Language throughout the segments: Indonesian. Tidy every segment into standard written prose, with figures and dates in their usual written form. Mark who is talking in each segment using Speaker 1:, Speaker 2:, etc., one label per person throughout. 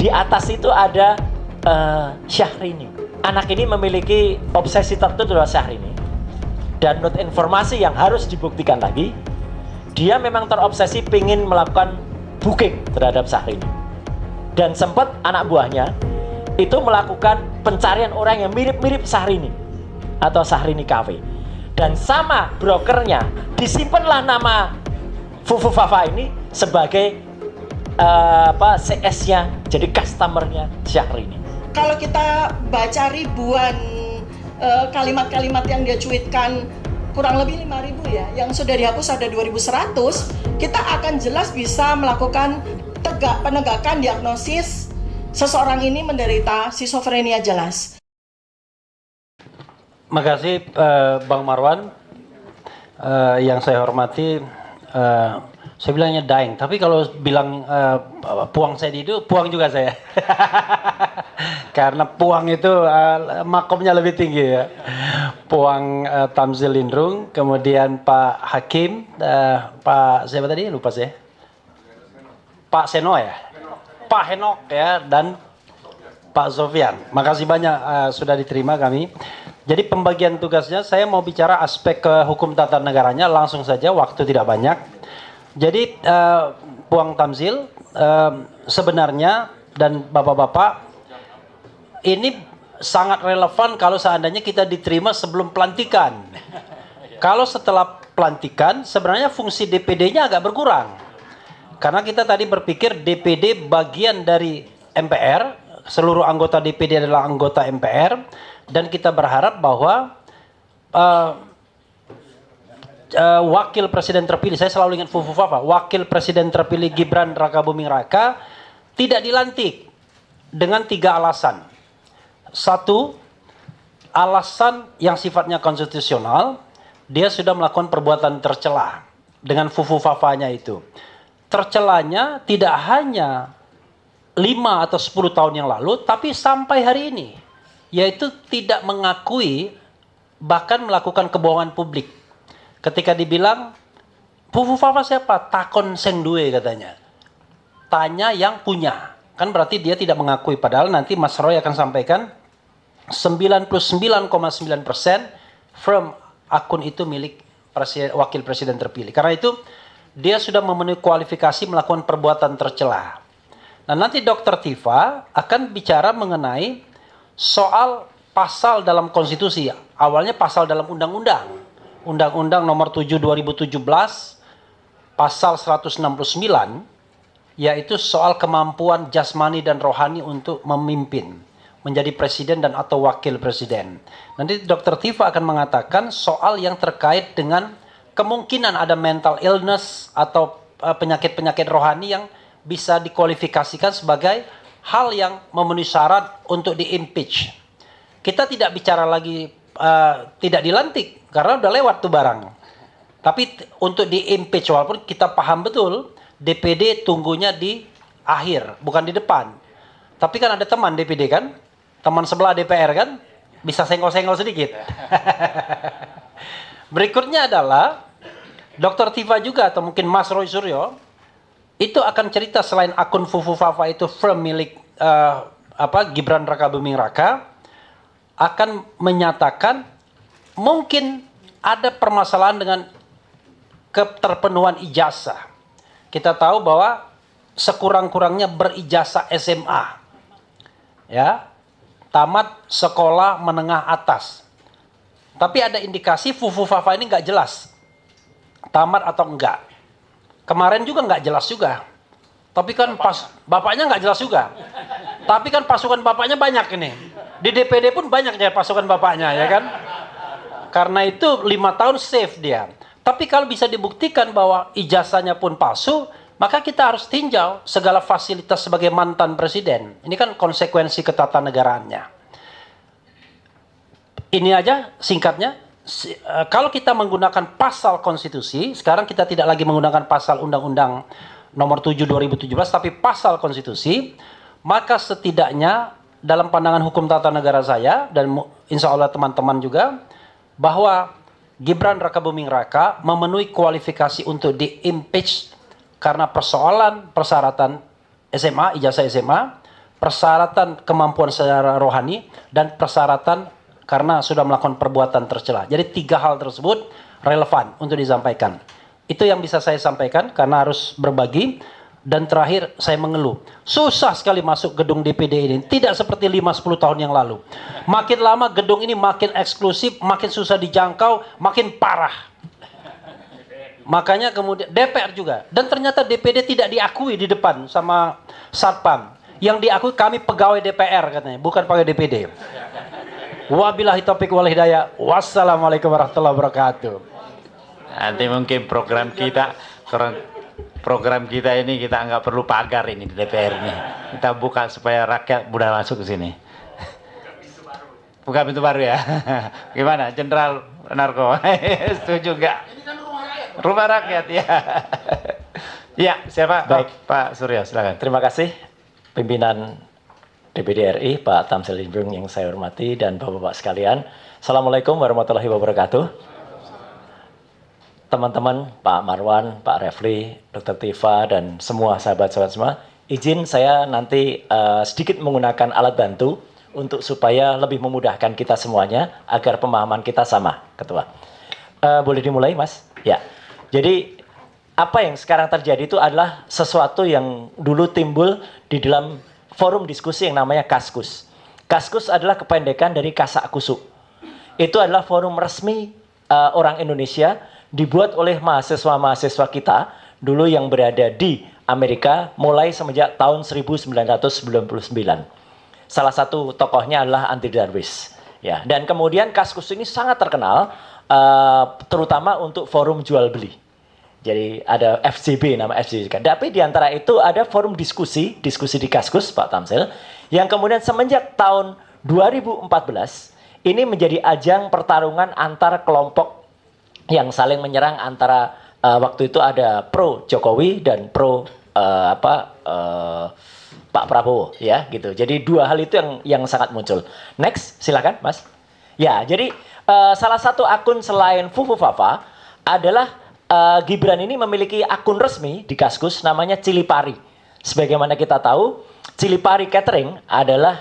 Speaker 1: Di atas itu ada Syahrini. Anak ini memiliki obsesi tertentu terhadap Syahrini. Dan menurut informasi yang harus dibuktikan lagi, dia memang terobsesi ingin melakukan booking terhadap Syahrini. Dan sempat anak buahnya itu melakukan pencarian orang yang mirip-mirip Syahrini atau Syahrini Cafe. Dan sama brokernya disimpanlah nama Fufu Fafa ini sebagai CS-nya, jadi customernya Syahrini.
Speaker 2: Kalau kita baca ribuan kalimat-kalimat yang dia cuitkan, kurang lebih 5.000 ya, yang sudah dihapus ada 2.100, kita akan jelas bisa melakukan penegakan diagnosis seseorang ini menderita schizofrenia jelas.
Speaker 3: Makasih Bang Marwan, yang saya hormati. Saya bilangnya Daeng, tapi kalau bilang Puang saya itu Puang juga saya. Karena Puang itu makomnya lebih tinggi ya. Puang Tamzil Lindrung, kemudian Pak Hakim, Pak siapa tadi? Lupa saya. Pak Seno ya? Pak Henok ya, dan Pak Sofian. Makasih banyak sudah diterima kami. Jadi pembagian tugasnya, saya mau bicara aspek hukum tata negaranya langsung saja, waktu tidak banyak. Jadi Puang Tamzil, sebenarnya dan bapak-bapak, ini sangat relevan kalau seandainya kita diterima sebelum pelantikan. Kalau setelah pelantikan, sebenarnya fungsi DPD-nya agak berkurang. Karena kita tadi berpikir DPD bagian dari MPR, seluruh anggota DPD adalah anggota MPR, dan kita berharap bahwa wakil presiden terpilih, saya selalu ingat Fufu Fafa, wakil presiden terpilih Gibran Rakabuming Raka tidak dilantik dengan 3 alasan. 1, alasan yang sifatnya konstitusional, dia sudah melakukan perbuatan tercela dengan Fufu Fafanya itu. Tercelanya tidak hanya 5 atau 10 tahun yang lalu, tapi sampai hari ini, yaitu tidak mengakui bahkan melakukan kebohongan publik. Ketika dibilang, Fufu Fafa siapa? Takon seng duwe katanya. Tanya yang punya. Kan berarti dia tidak mengakui. Padahal nanti Mas Roy akan sampaikan 99,9% firm akun itu milik wakil presiden terpilih. Karena itu dia sudah memenuhi kualifikasi melakukan perbuatan tercela. Nah nanti Dr. Tifa akan bicara mengenai soal pasal dalam konstitusi. Awalnya pasal dalam undang-undang. Undang-Undang Nomor 7 2017 Pasal 169, yaitu soal kemampuan jasmani dan rohani untuk memimpin, menjadi presiden dan atau wakil presiden. Nanti Dr. Tifa akan mengatakan soal yang terkait dengan kemungkinan ada mental illness atau penyakit-penyakit rohani yang bisa dikualifikasikan sebagai hal yang memenuhi syarat untuk di-impeach. Kita tidak bicara lagi tidak dilantik, karena udah lewat tuh barang. Tapi untuk di-impeach, walaupun kita paham betul, DPD tunggunya di akhir, bukan di depan. Tapi kan ada teman DPD kan, teman sebelah DPR kan, bisa senggol-senggol sedikit. Berikutnya adalah, Dr. Tifa juga, atau mungkin Mas Roy Suryo, itu akan cerita selain akun Fufu Fafa itu firm milik Gibran Rakabuming Raka, akan menyatakan mungkin ada permasalahan dengan keterpenuhan ijazah. Kita tahu bahwa sekurang-kurangnya berijazah SMA. Ya, tamat sekolah menengah atas. Tapi ada indikasi Fufu Fafa ini nggak jelas. Tamat atau enggak. Kemarin juga nggak jelas juga. Tapi kan pas bapaknya nggak jelas juga. Tapi kan pasukan bapaknya banyak ini. Di DPD pun banyak ya pasukan bapaknya ya kan. Karena itu 5 tahun safe dia. Tapi kalau bisa dibuktikan bahwa ijazahnya pun palsu, maka kita harus tinjau segala fasilitas sebagai mantan presiden. Ini kan konsekuensi ketatanegaraannya. Ini aja singkatnya. Kalau kita menggunakan pasal konstitusi, sekarang kita tidak lagi menggunakan pasal undang-undang nomor 7 2017, tapi pasal konstitusi, maka setidaknya dalam pandangan hukum tata negara saya, dan insya Allah teman-teman juga, bahwa Gibran Rakabuming Raka memenuhi kualifikasi untuk di-impeach karena persoalan persyaratan SMA, ijazah SMA, persyaratan kemampuan secara rohani, dan persyaratan karena sudah melakukan perbuatan tercela. Jadi 3 hal tersebut relevan untuk disampaikan. Itu yang bisa saya sampaikan karena harus berbagi. Dan terakhir saya mengeluh. Susah sekali masuk gedung DPD ini. Tidak seperti 5-10 tahun yang lalu. Makin lama gedung ini makin eksklusif, makin susah dijangkau, makin parah. Makanya kemudian DPR juga. Dan ternyata DPD tidak diakui di depan sama Satpam. Yang diakui kami pegawai DPR katanya, bukan pegawai DPD. Wabillahi taufiq wal hidayah. Wassalamualaikum warahmatullahi wabarakatuh.
Speaker 4: Nanti mungkin program kita ini kita nggak perlu pagar ini di DPR ini. Kita buka supaya rakyat mudah masuk ke sini. Buka pintu baru ya. Gimana, Jenderal Narko? Setuju nggak? Ini kan rumah rakyat ya. Ya, siapa?
Speaker 1: Baik.
Speaker 4: Pak Suryo, silakan.
Speaker 1: Terima kasih pimpinan DPD RI, Pak Tamsil Hidayat yang saya hormati, dan Bapak-Bapak sekalian. Assalamualaikum warahmatullahi wabarakatuh. Teman-teman, Pak Marwan, Pak Refli, Dr. Tifa, dan semua sahabat-sahabat semua, izin saya nanti sedikit menggunakan alat bantu untuk supaya lebih memudahkan kita semuanya agar pemahaman kita sama, Ketua. Boleh dimulai, Mas? Ya. Jadi apa yang sekarang terjadi itu adalah sesuatu yang dulu timbul di dalam forum diskusi yang namanya Kaskus. Kaskus adalah kependekan dari Kasak Kusuk. Itu adalah forum resmi orang Indonesia, dibuat oleh mahasiswa-mahasiswa kita dulu yang berada di Amerika mulai semenjak tahun 1999. Salah satu tokohnya adalah Andy Darwis. Ya, dan kemudian Kaskus ini sangat terkenal terutama untuk forum jual beli. Jadi ada FJB, nama FJB. Tapi di antara itu ada forum diskusi di Kaskus, Pak Tamsil, yang kemudian semenjak tahun 2014 ini menjadi ajang pertarungan antar kelompok yang saling menyerang antara waktu itu ada pro Jokowi dan pro Pak Prabowo, ya gitu. Jadi 2 hal itu yang sangat muncul. Next, silakan, Mas. Ya, jadi salah satu akun selain Fufu Fafa adalah Gibran ini memiliki akun resmi di Kaskus namanya Cilipari. Sebagaimana kita tahu, Cilipari Catering adalah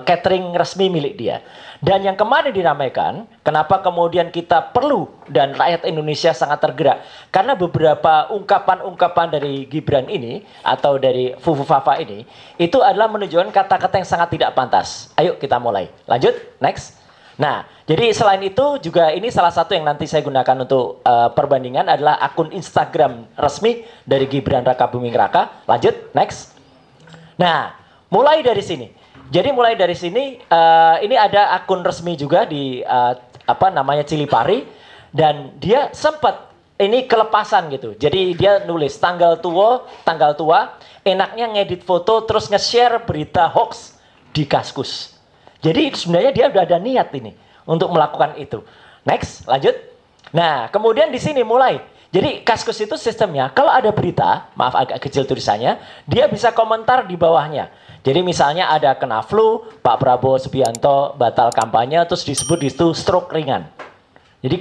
Speaker 1: catering resmi milik dia. Dan yang kemarin dinamaikan, kenapa kemudian kita perlu dan rakyat Indonesia sangat tergerak, karena beberapa ungkapan-ungkapan dari Gibran ini atau dari Fufu Fafa ini itu adalah menunjukkan kata-kata yang sangat tidak pantas. Ayo kita mulai. Lanjut, next. Nah, jadi selain itu juga ini salah satu yang nanti saya gunakan untuk perbandingan adalah akun Instagram resmi dari Gibran Rakabuming Raka. Lanjut, next. Nah, mulai dari sini. Jadi mulai dari sini ini ada akun resmi juga di namanya Cilipari, dan dia sempat ini kelepasan gitu. Jadi dia nulis tanggal tua, enaknya ngedit foto terus nge-share berita hoax di Kaskus. Jadi sebenarnya dia udah ada niat ini untuk melakukan itu. Next, lanjut. Nah, kemudian di sini mulai. Jadi Kaskus itu sistemnya kalau ada berita, maaf agak kecil tulisannya, dia bisa komentar di bawahnya. Jadi misalnya ada kena flu, Pak Prabowo Subianto batal kampanye, terus disebut di situ stroke ringan. Jadi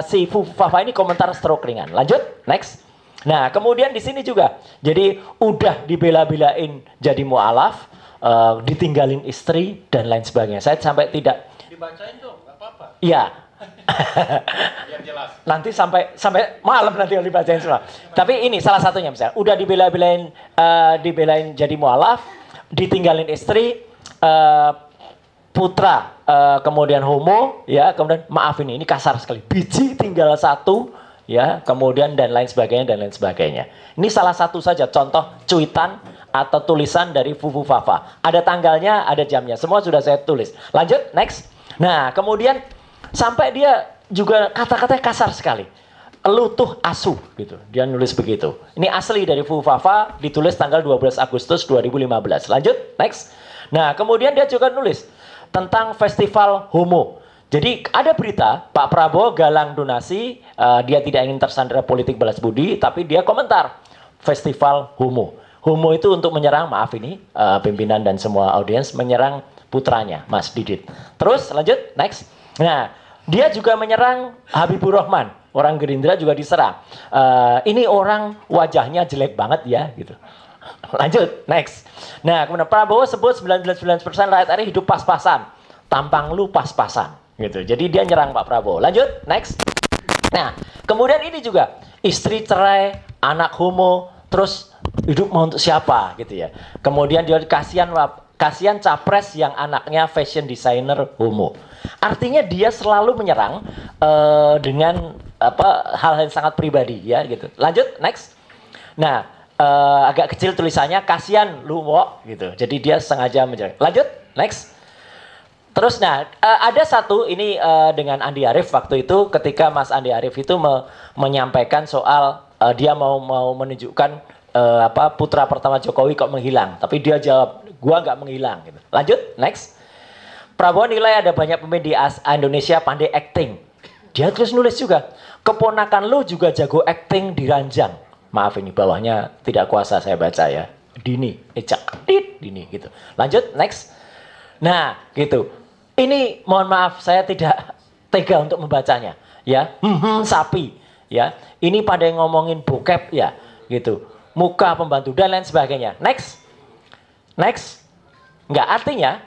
Speaker 1: si Fufu Fafa ini komentar stroke ringan. Lanjut, next. Nah, kemudian di sini juga. Jadi udah dibela-belain jadi mualaf, ditinggalin istri dan lain sebagainya. Saya sampai tidak
Speaker 3: Dibacain dong, nggak apa-apa.
Speaker 1: Iya.
Speaker 3: Biar jelas.
Speaker 1: Nanti sampai malam nanti yang dibacain semua. Tapi ini salah satunya misalnya, udah dibelain jadi mualaf, ditinggalin istri, putra, kemudian homo, ya, kemudian maaf ini kasar sekali, biji tinggal 1, ya, kemudian dan lain sebagainya. Ini salah satu saja contoh cuitan atau tulisan dari Fufu Fafa. Ada tanggalnya, ada jamnya, semua sudah saya tulis. Lanjut, next. Nah, kemudian sampai dia juga kata-katanya kasar sekali. Lu tuh asu gitu. Dia nulis begitu. Ini asli dari Fufu Fafa, ditulis tanggal 12 Agustus 2015. Lanjut, next. Nah, kemudian dia juga nulis tentang festival homo. Jadi ada berita Pak Prabowo galang donasi, dia tidak ingin tersandera politik balas budi, tapi dia komentar festival homo. Homo itu untuk menyerang, maaf ini pimpinan dan semua audiens, menyerang putranya, Mas Didit. Terus lanjut, next. Nah, dia juga menyerang Habibur Rahman, orang Gerindra juga diserang. Ini orang wajahnya jelek banget ya, gitu. Lanjut, next. Nah, kemudian Prabowo sebut 99% rakyat RI hidup pas-pasan. Tampang lu pas-pasan. Gitu. Jadi dia nyerang Pak Prabowo. Lanjut, next. Nah, kemudian ini juga. Istri cerai, anak homo, terus hidup mau untuk siapa gitu ya. Kemudian dia kasihan capres yang anaknya fashion designer homo. Artinya dia selalu menyerang dengan hal yang sangat pribadi ya gitu. Lanjut, next. Nah, agak kecil tulisannya kasihan lu wo gitu. Jadi dia sengaja menyerang. Lanjut, next. Terus ada satu ini dengan Andi Arief waktu itu ketika Mas Andi Arief itu menyampaikan soal dia mau menunjukkan putra pertama Jokowi kok menghilang. Tapi dia jawab, gua nggak menghilang gitu. Lanjut, next. Prabowo nilai ada banyak pemain di Indonesia pandai acting. Dia terus nulis juga, keponakan lu juga jago acting di ranjang. Maaf ini bawahnya tidak kuasa saya baca ya. Dini, Dini gitu. Lanjut, next. Nah, gitu. Ini mohon maaf saya tidak tega untuk membacanya, ya. Sapi, ya. Ini pada ngomongin bokep ya, gitu. Muka pembantu dan lain sebagainya. Next. Next. Enggak, artinya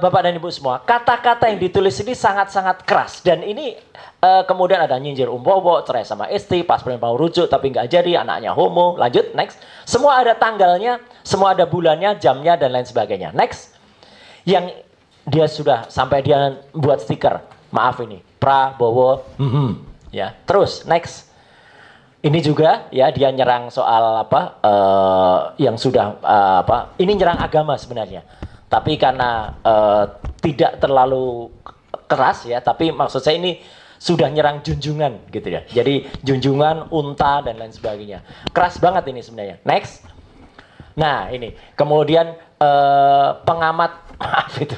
Speaker 1: Bapak dan Ibu semua, kata-kata yang ditulis ini sangat-sangat keras dan ini kemudian ada nyinjir umbowo, cerai sama istri, pas mau rujuk tapi nggak jadi, anaknya homo. Lanjut, next. Semua ada tanggalnya, semua ada bulannya, jamnya dan lain sebagainya. Next. Yang dia sudah sampai dia buat stiker, maaf ini Prabowo, ya. Terus next. Ini juga ya dia nyerang soal yang sudah ini nyerang agama sebenarnya. Tapi karena tidak terlalu keras ya, tapi maksud saya ini sudah nyerang junjungan gitu ya. Jadi junjungan, unta dan lain sebagainya. Keras banget ini sebenarnya. Next. Nah, ini. Kemudian pengamat maaf itu.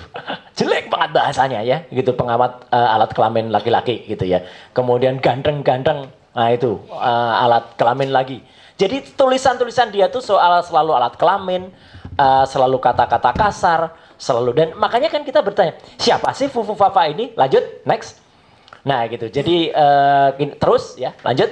Speaker 1: Jelek banget bahasanya ya, gitu pengamat alat kelamin laki-laki gitu ya. Kemudian ganteng-ganteng. Nah, itu alat kelamin lagi. Jadi tulisan-tulisan dia tuh soal selalu alat kelamin, selalu kata-kata kasar, selalu, dan makanya kan kita bertanya, siapa sih Fufu Fafa ini? Lanjut, next. Nah gitu, jadi terus ya, lanjut,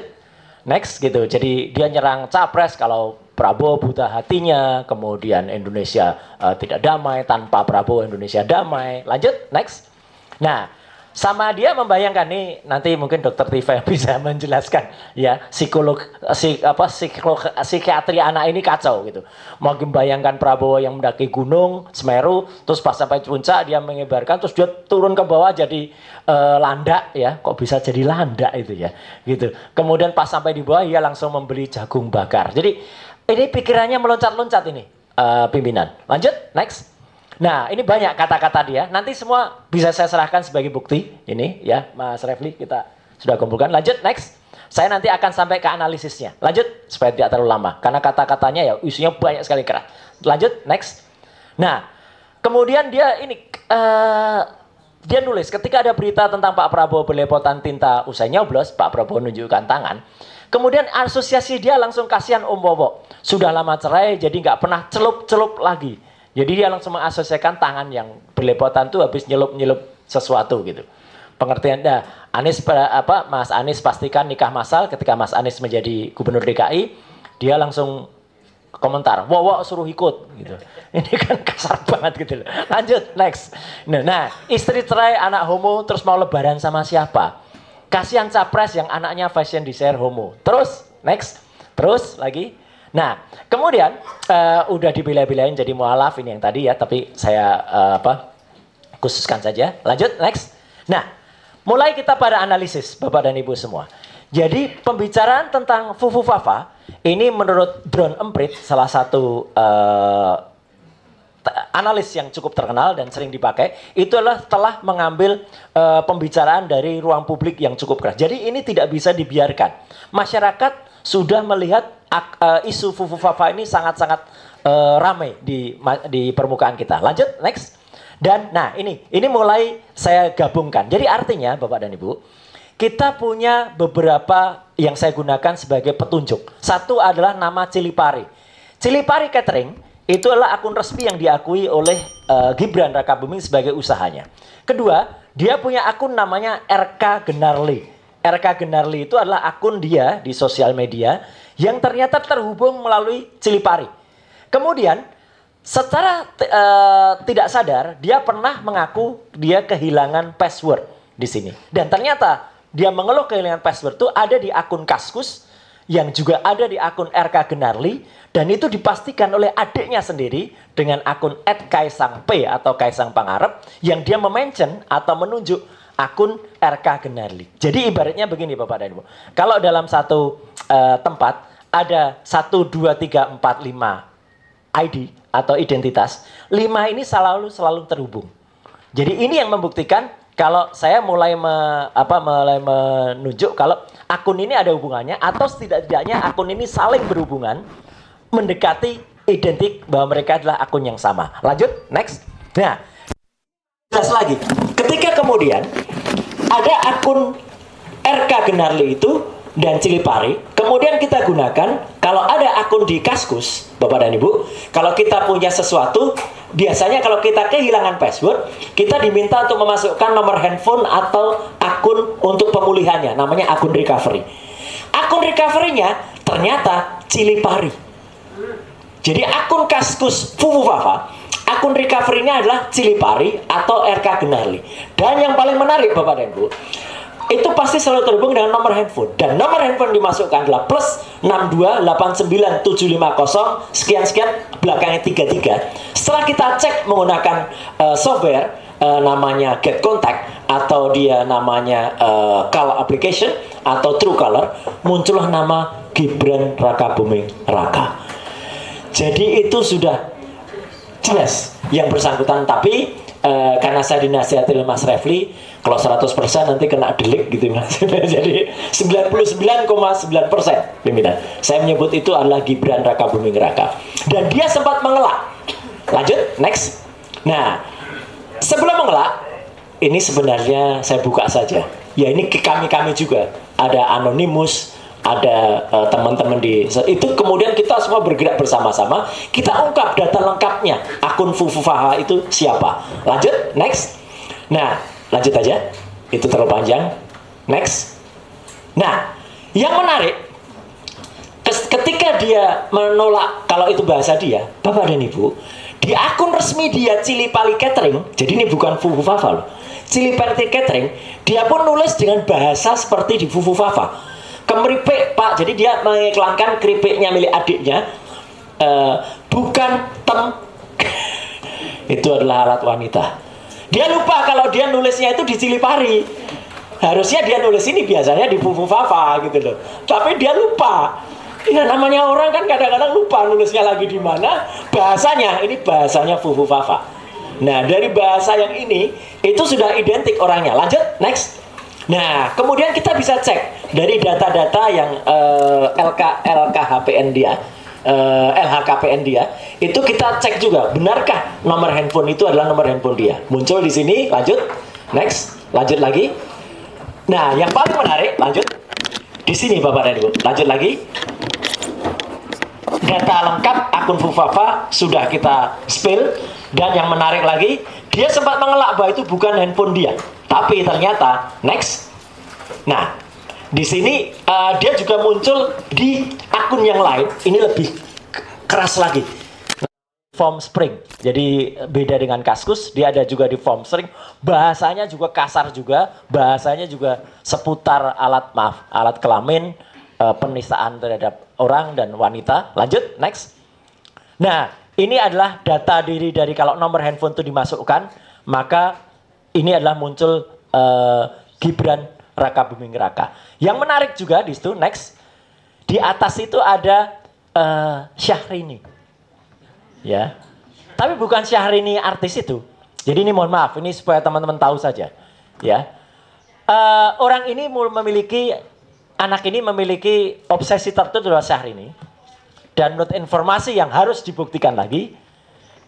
Speaker 1: next gitu. Jadi dia nyerang capres kalau Prabowo buta hatinya, kemudian Indonesia tidak damai, tanpa Prabowo Indonesia damai. Lanjut, next. Nah, sama dia membayangkan nih, nanti mungkin Dokter Tifa yang bisa menjelaskan ya, psikiatri anak ini kacau gitu. Mau membayangkan Prabowo yang mendaki gunung Semeru, terus pas sampai puncak dia mengibarkan, terus dia turun ke bawah jadi landak ya, kok bisa jadi landak itu ya, gitu. Kemudian pas sampai di bawah dia langsung membeli jagung bakar. Jadi ini pikirannya meloncat-loncat ini pimpinan. Lanjut, next. Nah, ini banyak kata-kata dia. Nanti semua bisa saya serahkan sebagai bukti. Ini ya, Mas Refli kita sudah kumpulkan. Lanjut, next. Saya nanti akan sampai ke analisisnya. Lanjut, supaya tidak terlalu lama. Karena kata-katanya ya isunya banyak sekali keras. Lanjut, next. Nah, kemudian dia ini dia nulis ketika ada berita tentang Pak Prabowo belepotan tinta usai nyoblos, Pak Prabowo menunjukkan tangan. Kemudian asosiasi dia langsung kasihan Om Bowo. Sudah lama cerai jadi nggak pernah celup-celup lagi. Jadi dia langsung mengasosiasikan tangan yang berlepotan tuh habis nyelup-nyelup sesuatu gitu. Pengertian Mas Anies pastikan nikah massal ketika Mas Anies menjadi gubernur DKI, dia langsung komentar, "Wow, suruh ikut." gitu. Ini kan kasar banget gitu loh. Lanjut, next. Nah, istri cerai, anak homo, terus mau lebaran sama siapa? Kasihan capres yang anaknya fashion designer homo. Terus, next. Terus lagi. Nah, kemudian udah dibela-belain jadi mualaf ini yang tadi ya, tapi saya khususkan saja. Lanjut, next. Nah, mulai kita pada analisis Bapak dan Ibu semua. Jadi pembicaraan tentang Fufu Fafa ini menurut Drone Emprit, salah satu analis yang cukup terkenal dan sering dipakai, itu adalah telah mengambil pembicaraan dari ruang publik yang cukup keras. Jadi ini tidak bisa dibiarkan. Masyarakat sudah melihat isu Fufu Fafa ini sangat-sangat ramai di permukaan kita. Lanjut, next. Dan nah ini mulai saya gabungkan. Jadi artinya Bapak dan Ibu, kita punya beberapa yang saya gunakan sebagai petunjuk. Satu adalah nama Cilipari. Cilipari Catering itu adalah akun resmi yang diakui oleh Gibran Rakabuming sebagai usahanya. Kedua, dia punya akun namanya RK Genarli. RK Genarli itu adalah akun dia di sosial media yang ternyata terhubung melalui Cilipari. Kemudian secara tidak sadar dia pernah mengaku dia kehilangan password di sini. Dan ternyata dia mengeluh kehilangan password itu ada di akun Kaskus yang juga ada di akun RK Gunarli, dan itu dipastikan oleh adiknya sendiri dengan akun @kaisangp atau Kaisang Pangarep yang dia memention atau menunjuk akun RK Gunarli. Jadi ibaratnya begini Bapak dan Ibu. Kalau dalam satu tempat ada 1, 2, 3, 4, 5 ID atau identitas, 5 ini selalu terhubung. Jadi ini yang membuktikan kalau saya mulai menunjuk kalau akun ini ada hubungannya atau setidaknya akun ini saling berhubungan, mendekati identik bahwa mereka adalah akun yang sama. Lanjut, next. Nah, jelas lagi. Ketika kemudian ada akun RK Gunarli itu dan Cilipari, kemudian kita gunakan kalau ada akun di Kaskus, Bapak dan Ibu, kalau kita punya sesuatu, biasanya kalau kita kehilangan password, kita diminta untuk memasukkan nomor handphone atau akun untuk pemulihannya, namanya akun recovery. Akun recovery-nya ternyata Cilipari. Jadi akun Kaskus Fufufafa, akun recovery-nya adalah Cilipari atau RK Gunarli. Dan yang paling menarik Bapak dan Ibu, itu pasti selalu terhubung dengan nomor handphone. Dan nomor handphone dimasukkan adalah plus 6289750 sekian belakangnya 33. Setelah kita cek menggunakan software namanya Get Contact atau dia namanya Call Application atau Truecaller, muncullah nama Gibran Rakabuming Raka. Jadi itu sudah jelas yang bersangkutan, tapi karena saya dinasihati oleh Mas Refli, kalau 100% nanti kena delik gitu Mas. Jadi 99,9% pimpinan. Saya menyebut itu adalah Gibran Rakabuming Raka. Dan dia sempat mengelak. Lanjut, next. Nah, sebelum mengelak, ini sebenarnya saya buka saja. Ya ini kami juga. Ada Anonymous, ada teman-teman di itu, kemudian kita semua bergerak bersama-sama, kita ungkap data lengkapnya akun Fufufaha itu siapa. Lanjut, next. Nah, lanjut aja, itu terlalu panjang. Next. Nah, yang menarik ketika dia menolak kalau itu bahasa dia, Bapak dan Ibu, di akun resmi dia Cilipali Catering, jadi ini bukan Fufufaha loh, Cilipali Catering, dia pun nulis dengan bahasa seperti di Fufufaha. Kemeripik Pak, jadi dia mengiklankan keripiknya milik adiknya, bukan itu adalah alat wanita. Dia lupa kalau dia nulisnya itu di Cilipari. Harusnya dia nulis ini biasanya di Fufufaha gitu loh. Tapi dia lupa. Ya namanya orang kan kadang-kadang lupa nulisnya lagi di mana. Bahasanya, ini bahasanya Fufufaha. Nah dari bahasa yang ini, itu sudah identik orangnya. Lanjut, next. Nah kemudian kita bisa cek dari data-data yang LHKPN dia, itu kita cek juga benarkah nomor handphone itu adalah nomor handphone dia. Muncul di sini. Lanjut, next, lanjut lagi. Nah yang paling menarik, lanjut di sini Bapak dan Ibu, lanjut lagi. Data lengkap akun Fufufaha sudah kita spill. Dan yang menarik lagi, dia sempat mengelak bahwa itu bukan handphone dia, tapi ternyata next. Nah di sini dia juga muncul di akun yang lain. Ini lebih keras lagi. Form Spring. Jadi beda dengan Kaskus, dia ada juga di Form Spring. Bahasanya juga kasar juga, bahasanya juga seputar alat kelamin, penistaan terhadap orang dan wanita. Lanjut, next. Nah, ini adalah data diri dari kalau nomor handphone itu dimasukkan, maka ini adalah muncul Gibran Rakabuming Raka. Yang menarik juga di situ, next. Di atas itu ada Syahrini. Ya. Tapi bukan Syahrini artis itu. Jadi ini mohon maaf, ini supaya teman-teman tahu saja. Ya. Orang ini anak ini memiliki obsesi tertentu adalah Syahrini. Dan menurut informasi yang harus dibuktikan lagi,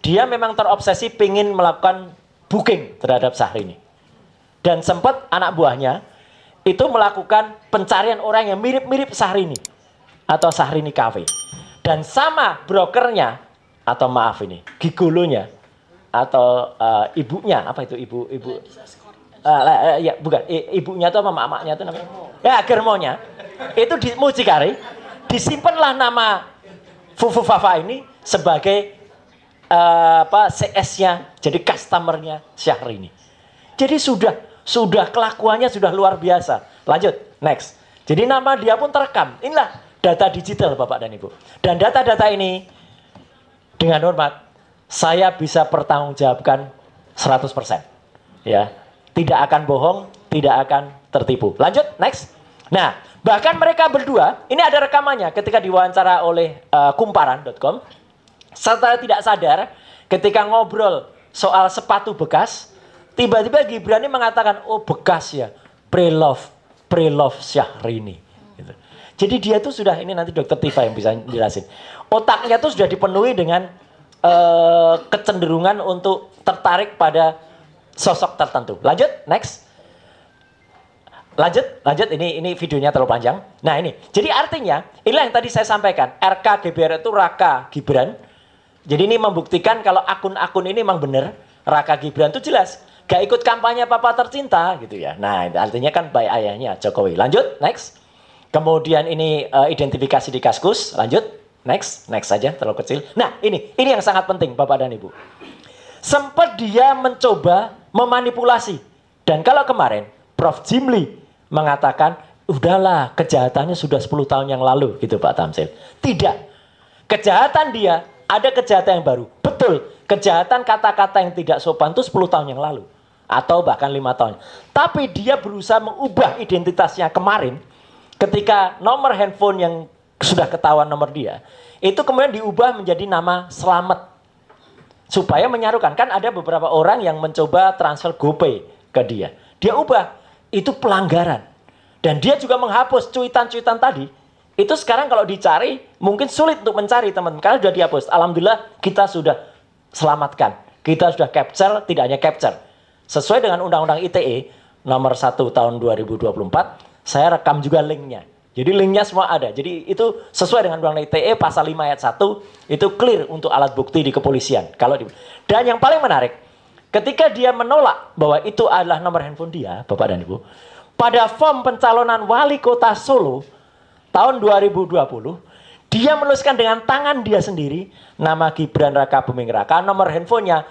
Speaker 1: dia memang terobsesi ingin melakukan booking terhadap Syahrini. Dan sempat anak buahnya itu melakukan pencarian orang yang mirip-mirip Syahrini atau Syahrini Cafe. Dan sama brokernya atau maaf ini gigolonya atau ibunya, apa itu ibu ya bukan ibunya itu apa maknya itu namanya ya germonya itu di Mucikari, disimpanlah nama Fufu Fafa ini sebagai CS-nya, jadi customernya Syahrini. Jadi sudah kelakuannya sudah luar biasa. Lanjut, next. Jadi nama dia pun terekam. Inilah data digital Bapak dan Ibu. Dan data-data ini dengan hormat saya bisa pertanggungjawabkan 100%. Ya, tidak akan bohong, tidak akan tertipu. Lanjut, next. Nah, bahkan mereka berdua, ini ada rekamannya ketika diwawancara oleh kumparan.com. Serta tidak sadar ketika ngobrol soal sepatu bekas, tiba-tiba Gibran ini mengatakan, oh bekas ya, pre-love Syahrini. Gitu. Jadi dia tuh sudah, ini nanti Dokter Tifa yang bisa jelasin. Otaknya tuh sudah dipenuhi dengan kecenderungan untuk tertarik pada sosok tertentu. Lanjut, next. Lanjut, ini videonya terlalu panjang. Nah ini, jadi artinya, inilah yang tadi saya sampaikan. RK GBR itu Raka Gibran. Jadi ini membuktikan kalau akun-akun ini memang benar. Raka Gibran itu jelas. Gak ikut kampanye papa tercinta gitu ya. Nah artinya kan baik ayahnya Jokowi. Lanjut, next. Kemudian ini identifikasi di Kaskus. Lanjut, next saja terlalu kecil. Nah ini yang sangat penting Bapak dan Ibu. Sempat dia mencoba memanipulasi. Dan kalau kemarin Prof. Jimli mengatakan, udahlah kejahatannya sudah 10 tahun yang lalu gitu Pak Tamsil. Tidak. Kejahatan dia, ada kejahatan yang baru. Betul, kejahatan kata-kata yang tidak sopan itu 10 tahun yang lalu. Atau bahkan 5 tahun. Tapi dia berusaha mengubah identitasnya kemarin. Ketika nomor handphone yang sudah ketahuan nomor dia, itu kemudian diubah menjadi nama Slamet. Supaya menyarukan. Kan ada beberapa orang yang mencoba transfer GoPay ke dia. Dia ubah. Itu pelanggaran. Dan dia juga menghapus cuitan-cuitan tadi. Itu sekarang kalau dicari, mungkin sulit untuk mencari teman-teman. Karena sudah dihapus. Alhamdulillah kita sudah selamatkan. Kita sudah capture, tidak hanya capture. Sesuai dengan Undang-Undang ITE nomor 1 tahun 2024, saya rekam juga linknya. Jadi linknya semua ada. Jadi itu sesuai dengan Undang-Undang ITE pasal 5 ayat 1, itu clear untuk alat bukti di kepolisian. Dan yang paling menarik, ketika dia menolak bahwa itu adalah nomor handphone dia, Bapak dan Ibu, pada form pencalonan wali kota Solo tahun 2020, dia menuliskan dengan tangan dia sendiri nama Gibran Raka Buming Raka, nomor handphonenya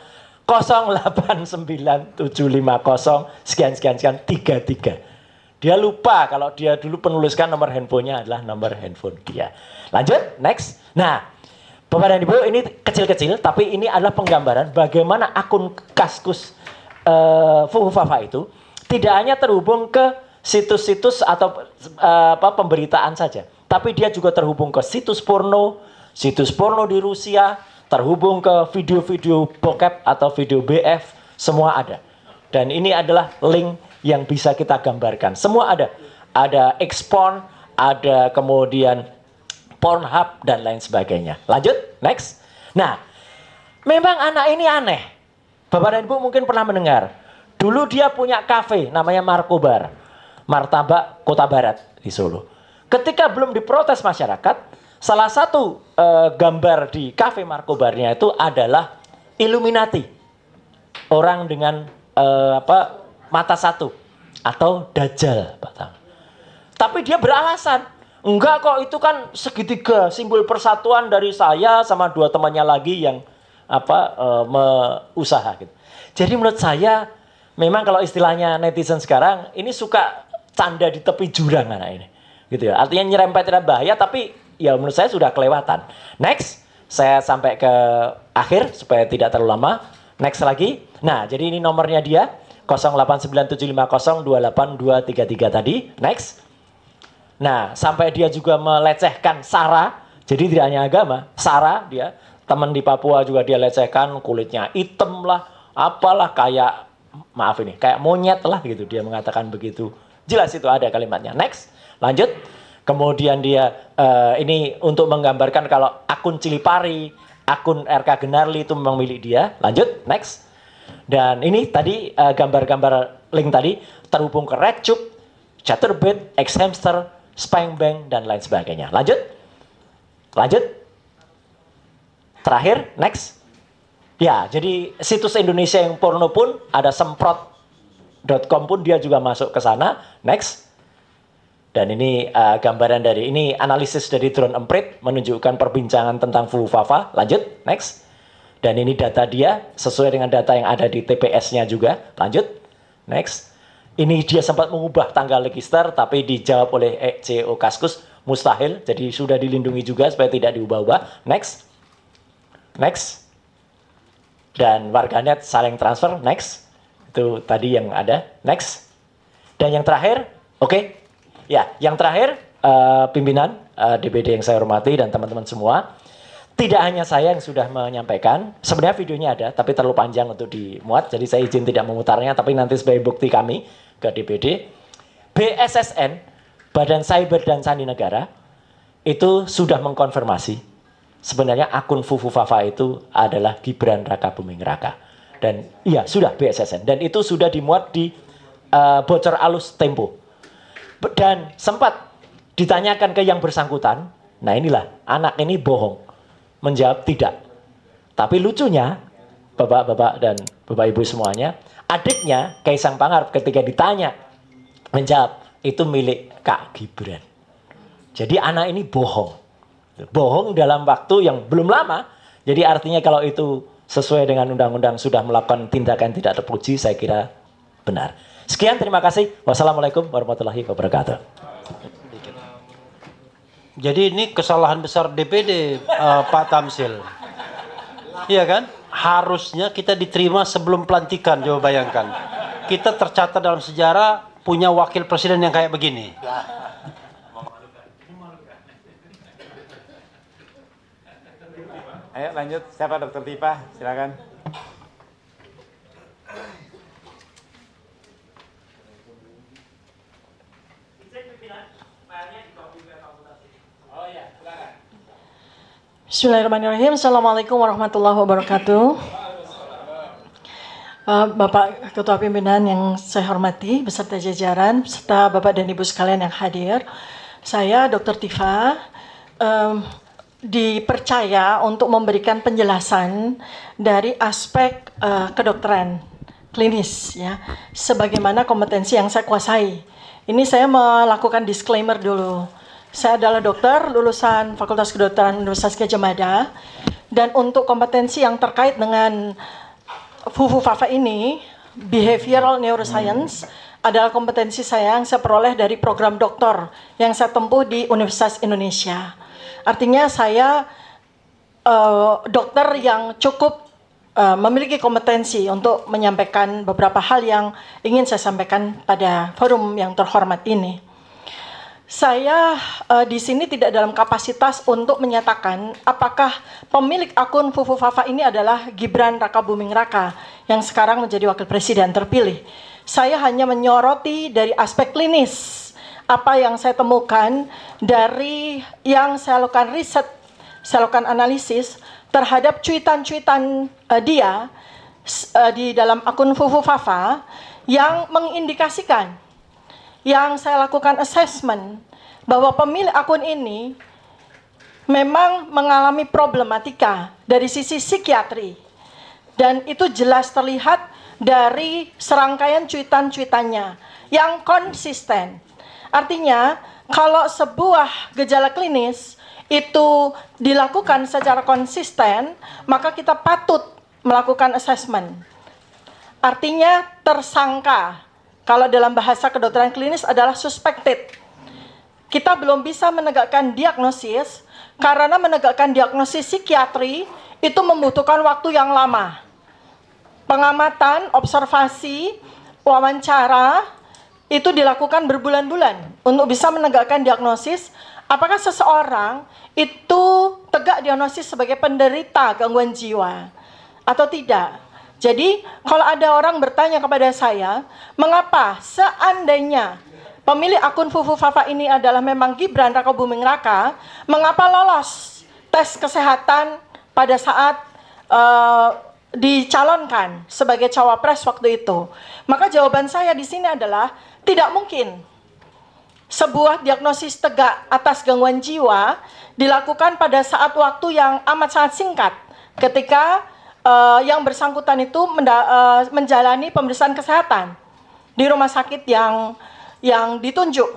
Speaker 1: 089750 sekian 33. Dia lupa kalau dia dulu penuliskan nomor handphonenya adalah nomor handphone dia. Lanjut, next. Nah, Bapak dan Ibu, ini kecil-kecil, tapi ini adalah penggambaran bagaimana akun Kaskus Fufu Fafa itu tidak hanya terhubung ke situs-situs atau pemberitaan saja, tapi dia juga terhubung ke situs porno di Rusia, terhubung ke video-video bokep atau video BF, semua ada. Dan ini adalah link yang bisa kita gambarkan, semua ada. Ada Xporn, ada kemudian Pornhub dan lain sebagainya. Lanjut, next. Nah, memang anak ini aneh. Bapak dan Ibu mungkin pernah mendengar. Dulu dia punya kafe namanya Markobar. Martabak Kota Barat di Solo. Ketika belum diprotes masyarakat, salah satu gambar di kafe Markobarnya itu adalah Illuminati. Orang dengan mata satu atau Dajjal, Pak Tam. Tapi dia beralasan, enggak kok, itu kan segitiga, simbol persatuan dari saya sama 2 temannya lagi yang usaha gitu. Jadi menurut saya memang kalau istilahnya netizen sekarang ini suka canda di tepi jurang anak ini. Gitu ya. Artinya nyerempet tidak bahaya, tapi ya menurut saya sudah kelewatan. Next, saya sampai ke akhir supaya tidak terlalu lama. Next lagi. Nah, jadi ini nomornya dia 089750282233 tadi. Next. Nah, sampai dia juga melecehkan Sarah. Jadi tidak hanya agama, Sarah dia, teman di Papua juga dia lecehkan, kulitnya hitam lah, apalah kayak, maaf ini, kayak monyet lah gitu, dia mengatakan begitu. Jelas itu ada kalimatnya. Next, lanjut. Kemudian dia, ini untuk menggambarkan kalau akun Cilipari, akun RK Genarli itu memang milik dia. Lanjut, next. Dan ini tadi gambar-gambar link tadi terhubung ke RedTube, Chaturbate, Xhamster, Spanbank dan lain sebagainya. Lanjut. Terakhir, next. Ya, jadi situs Indonesia yang porno pun ada semprot.com pun dia juga masuk ke sana. Next. Dan ini gambaran dari, ini analisis dari drone emprit menunjukkan perbincangan tentang Fufufafa. Lanjut, next. Dan ini data dia sesuai dengan data yang ada di TPS-nya juga. Lanjut, next. Ini dia sempat mengubah tanggal register, tapi dijawab oleh ECO Kaskus, mustahil. Jadi sudah dilindungi juga supaya tidak diubah-ubah. Next. Next. Dan warganet saling transfer. Next. Itu tadi yang ada. Next. Dan yang terakhir, oke. Ya, yang terakhir, pimpinan DPD yang saya hormati dan teman-teman semua, tidak hanya saya yang sudah menyampaikan, sebenarnya videonya ada, tapi terlalu panjang untuk dimuat, jadi saya izin tidak memutarnya, tapi nanti sebagai bukti kami ke DPD, BSSN, Badan Cyber dan Sandi Negara, itu sudah mengkonfirmasi, sebenarnya akun Fufufafa itu adalah Gibran Raka Buming Raka. Dan iya, sudah BSSN, dan itu sudah dimuat di bocor alus Tempo. Dan sempat ditanyakan ke yang bersangkutan, nah inilah anak ini bohong, menjawab tidak. Tapi lucunya, bapak-bapak dan bapak-ibu semuanya, adiknya Kaisang Pangarep ketika ditanya menjawab itu milik Kak Gibran. Jadi anak ini bohong, bohong dalam waktu yang belum lama. Jadi artinya kalau itu sesuai dengan undang-undang sudah melakukan tindakan tidak terpuji, saya kira benar. Sekian, terima kasih. Wassalamualaikum warahmatullahi wabarakatuh.
Speaker 3: Jadi ini kesalahan besar DPD, Pak Tamsil. Iya kan? Harusnya kita diterima sebelum pelantikan, coba bayangkan. Kita tercatat dalam sejarah punya wakil presiden yang kayak begini.
Speaker 4: Ayo lanjut, siapa Dr. Tifa? Silakan.
Speaker 2: Bismillahirrahmanirrahim. Assalamualaikum warahmatullahi wabarakatuh. Bapak Ketua Pimpinan yang saya hormati, beserta jajaran, serta Bapak dan Ibu sekalian yang hadir. Saya Dr. Tifa dipercaya untuk memberikan penjelasan dari aspek kedokteran klinis, ya, sebagaimana kompetensi yang saya kuasai. Ini saya melakukan disclaimer dulu. Saya adalah dokter lulusan Fakultas Kedokteran Universitas Gadjah Mada, dan untuk kompetensi yang terkait dengan Fufufafa ini, behavioral neuroscience, adalah kompetensi saya yang saya peroleh dari program doktor yang saya tempuh di Universitas Indonesia. Artinya saya dokter yang cukup memiliki kompetensi untuk menyampaikan beberapa hal yang ingin saya sampaikan pada forum yang terhormat ini. Saya di sini tidak dalam kapasitas untuk menyatakan apakah pemilik akun Fufufafa ini adalah Gibran Raka Buming Raka yang sekarang menjadi wakil presiden terpilih. Saya hanya menyoroti dari aspek klinis apa yang saya temukan dari yang saya lakukan riset, saya lakukan analisis terhadap cuitan-cuitan dia di dalam akun Fufufafa yang mengindikasikan, yang saya lakukan assessment bahwa pemilik akun ini memang mengalami problematika dari sisi psikiatri, dan itu jelas terlihat dari serangkaian cuitan-cuitannya yang konsisten. Artinya kalau sebuah gejala klinis itu dilakukan secara konsisten, maka kita patut melakukan assessment. Artinya tersangka, kalau dalam bahasa kedokteran klinis adalah suspected. Kita belum bisa menegakkan diagnosis, karena menegakkan diagnosis psikiatri itu membutuhkan waktu yang lama. Pengamatan, observasi, wawancara, itu dilakukan berbulan-bulan untuk bisa menegakkan diagnosis apakah seseorang itu tegak diagnosis sebagai penderita gangguan jiwa atau tidak. Jadi kalau ada orang bertanya kepada saya, mengapa seandainya pemilik akun Fufufafa ini adalah memang Gibran Raka Buming Raka, mengapa lolos tes kesehatan pada saat dicalonkan sebagai cawapres waktu itu? Maka jawaban saya di sini adalah tidak mungkin sebuah diagnosis tegak atas gangguan jiwa dilakukan pada saat waktu yang amat sangat singkat ketika yang bersangkutan itu menjalani pemeriksaan kesehatan di rumah sakit yang ditunjuk.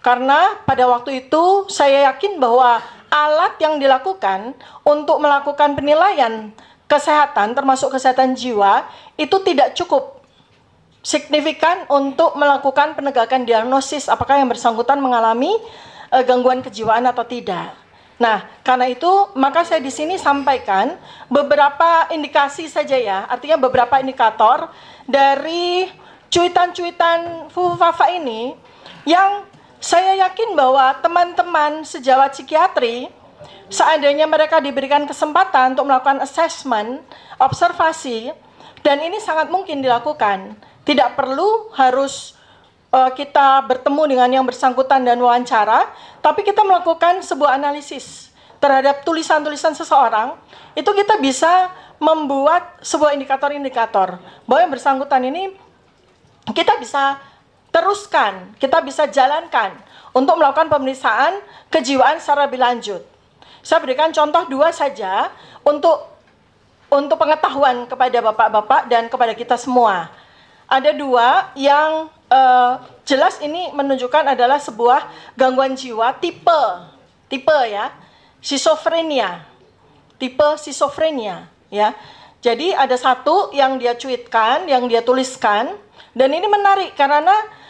Speaker 2: Karena pada waktu itu saya yakin bahwa alat yang dilakukan untuk melakukan penilaian kesehatan, termasuk kesehatan jiwa, itu tidak cukup signifikan untuk melakukan penegakan diagnosis apakah yang bersangkutan mengalami gangguan kejiwaan atau tidak. Nah, karena itu maka saya di sini sampaikan beberapa indikasi saja ya, artinya beberapa indikator dari cuitan-cuitan Fufu Fafa ini yang saya yakin bahwa teman-teman sejawat psikiatri, seandainya mereka diberikan kesempatan untuk melakukan assessment, observasi, dan ini sangat mungkin dilakukan. Tidak perlu harus kita bertemu dengan yang bersangkutan dan wawancara, tapi kita melakukan sebuah analisis terhadap tulisan-tulisan seseorang, itu kita bisa membuat sebuah indikator-indikator bahwa yang bersangkutan ini kita bisa teruskan, kita bisa jalankan untuk melakukan pemeriksaan kejiwaan secara lebih lanjut. Saya berikan contoh 2 saja untuk pengetahuan kepada bapak-bapak dan kepada kita semua. Ada 2 yang jelas ini menunjukkan adalah sebuah gangguan jiwa tipe ya, schizophrenia, tipe schizophrenia ya. Jadi ada satu yang dia cuitkan, yang dia tuliskan, dan ini menarik karena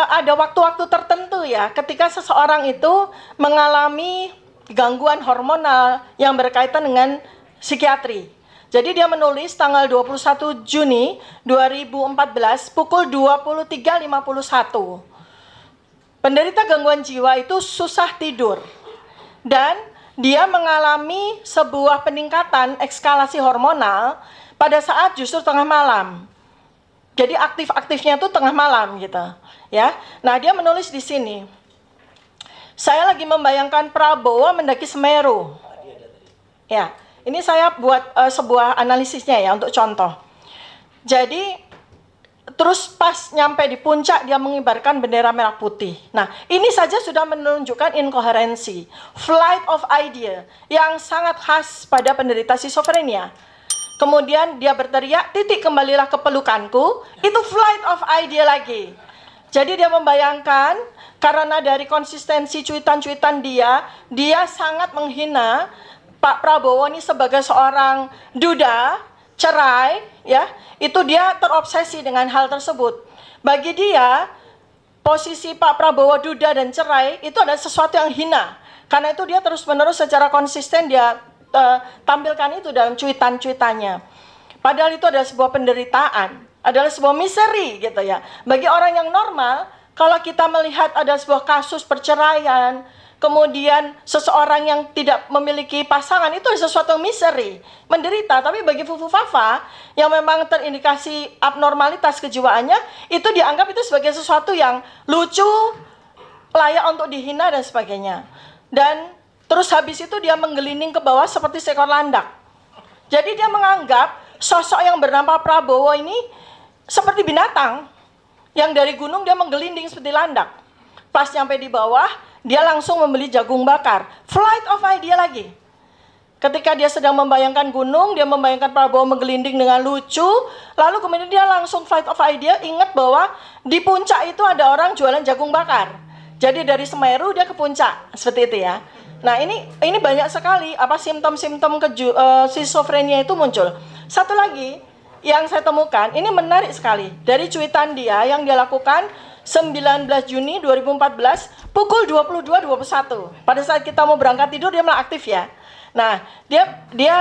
Speaker 2: ada waktu-waktu tertentu ya, ketika seseorang itu mengalami gangguan hormonal yang berkaitan dengan psikiatri. Jadi dia menulis tanggal 21 Juni 2014 pukul 23.51. Penderita gangguan jiwa itu susah tidur. Dan dia mengalami sebuah peningkatan ekskalasi hormonal pada saat justru tengah malam. Jadi aktif-aktifnya itu tengah malam gitu, ya. Nah, dia menulis di sini. Saya lagi membayangkan Prabowo mendaki Semeru. Ya. Ini saya buat sebuah analisisnya ya untuk contoh. Jadi terus pas nyampe di puncak dia mengibarkan bendera merah putih. Nah, ini saja sudah menunjukkan inkoherensi, flight of idea yang sangat khas pada penderita schizophrenia. Kemudian dia berteriak, titik kembalilah ke pelukanku, itu flight of idea lagi. Jadi dia membayangkan karena dari konsistensi cuitan-cuitan dia sangat menghina Pak Prabowo ini sebagai seorang duda, cerai, ya, itu dia terobsesi dengan hal tersebut. Bagi dia, posisi Pak Prabowo duda dan cerai itu adalah sesuatu yang hina. Karena itu dia terus-menerus secara konsisten dia tampilkan itu dalam cuitan-cuitannya. Padahal itu adalah sebuah penderitaan, adalah sebuah misery gitu ya. Bagi orang yang normal, kalau kita melihat ada sebuah kasus perceraian, kemudian seseorang yang tidak memiliki pasangan, itu sesuatu yang misery, menderita. Tapi bagi Fufu Fafa yang memang terindikasi abnormalitas kejiwaannya, itu dianggap itu sebagai sesuatu yang lucu, layak untuk dihina dan sebagainya. Dan terus habis itu dia menggelinding ke bawah seperti seekor landak. Jadi dia menganggap sosok yang bernama Prabowo ini seperti binatang yang dari gunung dia menggelinding seperti landak. Pas nyampe di bawah, dia langsung membeli jagung bakar. Flight of idea lagi. Ketika dia sedang membayangkan gunung, dia membayangkan Prabowo menggelinding dengan lucu, lalu kemudian dia langsung flight of idea, ingat bahwa di puncak itu ada orang jualan jagung bakar. Jadi dari Semeru dia ke puncak, seperti itu ya. Nah, ini banyak sekali simptom-simptom schizophrenia itu muncul. Satu lagi yang saya temukan, ini menarik sekali. Dari cuitan dia yang dia lakukan 19 Juni 2014 pukul 22.21. Pada saat kita mau berangkat tidur dia malah aktif ya. Nah, dia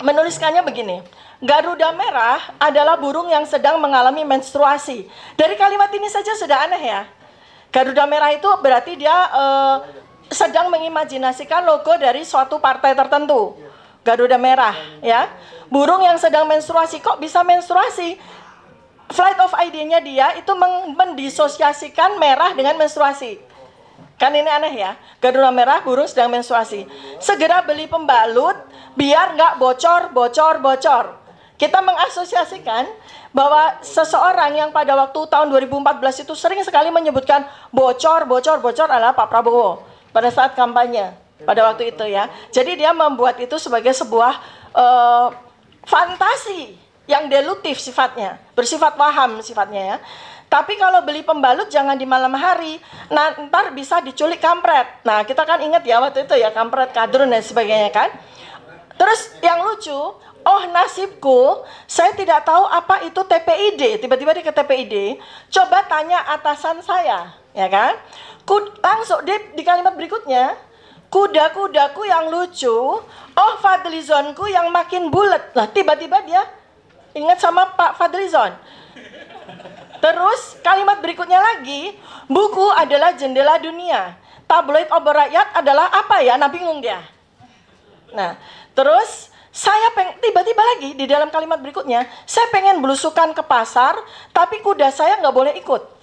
Speaker 2: menuliskannya begini. Garuda merah adalah burung yang sedang mengalami menstruasi. Dari kalimat ini saja sudah aneh ya. Garuda merah itu berarti dia sedang mengimajinasikan logo dari suatu partai tertentu. Garuda merah ya. Burung yang sedang menstruasi, kok bisa menstruasi? Flight of idea-nya dia itu mendisosiasikan merah dengan menstruasi. Kan ini aneh ya. Garuda merah, burung sedang menstruasi. Segera beli pembalut biar nggak bocor. Kita mengasosiasikan bahwa seseorang yang pada waktu tahun 2014 itu sering sekali menyebutkan bocor adalah Pak Prabowo pada saat kampanye pada waktu itu ya. Jadi dia membuat itu sebagai sebuah fantasi yang deluktif sifatnya, bersifat waham sifatnya ya. Tapi kalau beli pembalut jangan di malam hari. Nah, ntar bisa diculik kampret. Nah, kita kan ingat ya waktu itu ya, kampret, kadrun dan sebagainya kan. Terus yang lucu, oh nasibku, saya tidak tahu apa itu TPID. Tiba-tiba dia ke TPID, coba tanya atasan saya, ya kan? Langsung di kalimat berikutnya, kuda-kudaku yang lucu, oh Fadlizonku yang makin bulat. Lah tiba-tiba dia ingat sama Pak Fadlizon. Terus kalimat berikutnya lagi, buku adalah jendela dunia, tabloid obor rakyat adalah apa ya? Nah bingung dia. Nah terus saya tiba-tiba lagi di dalam kalimat berikutnya, saya pengen belusukan ke pasar, tapi kuda saya nggak boleh ikut.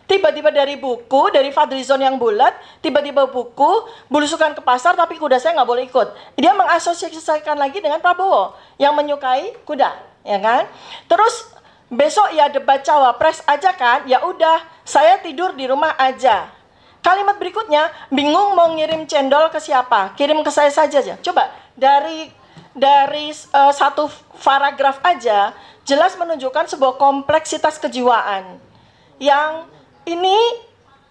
Speaker 2: Tiba-tiba dari buku, dari Fadlizon yang bulat, tiba-tiba buku, belusukan ke pasar, tapi kuda saya nggak boleh ikut. Dia mengasosiasikan lagi dengan Prabowo yang menyukai kuda, ya kan? Terus besok ya debat cawapres aja kan? Ya udah, saya tidur di rumah aja. Kalimat berikutnya, bingung mau ngirim cendol ke siapa? Kirim ke saya saja aja. Coba dari satu paragraf aja jelas menunjukkan sebuah kompleksitas kejiwaan yang ini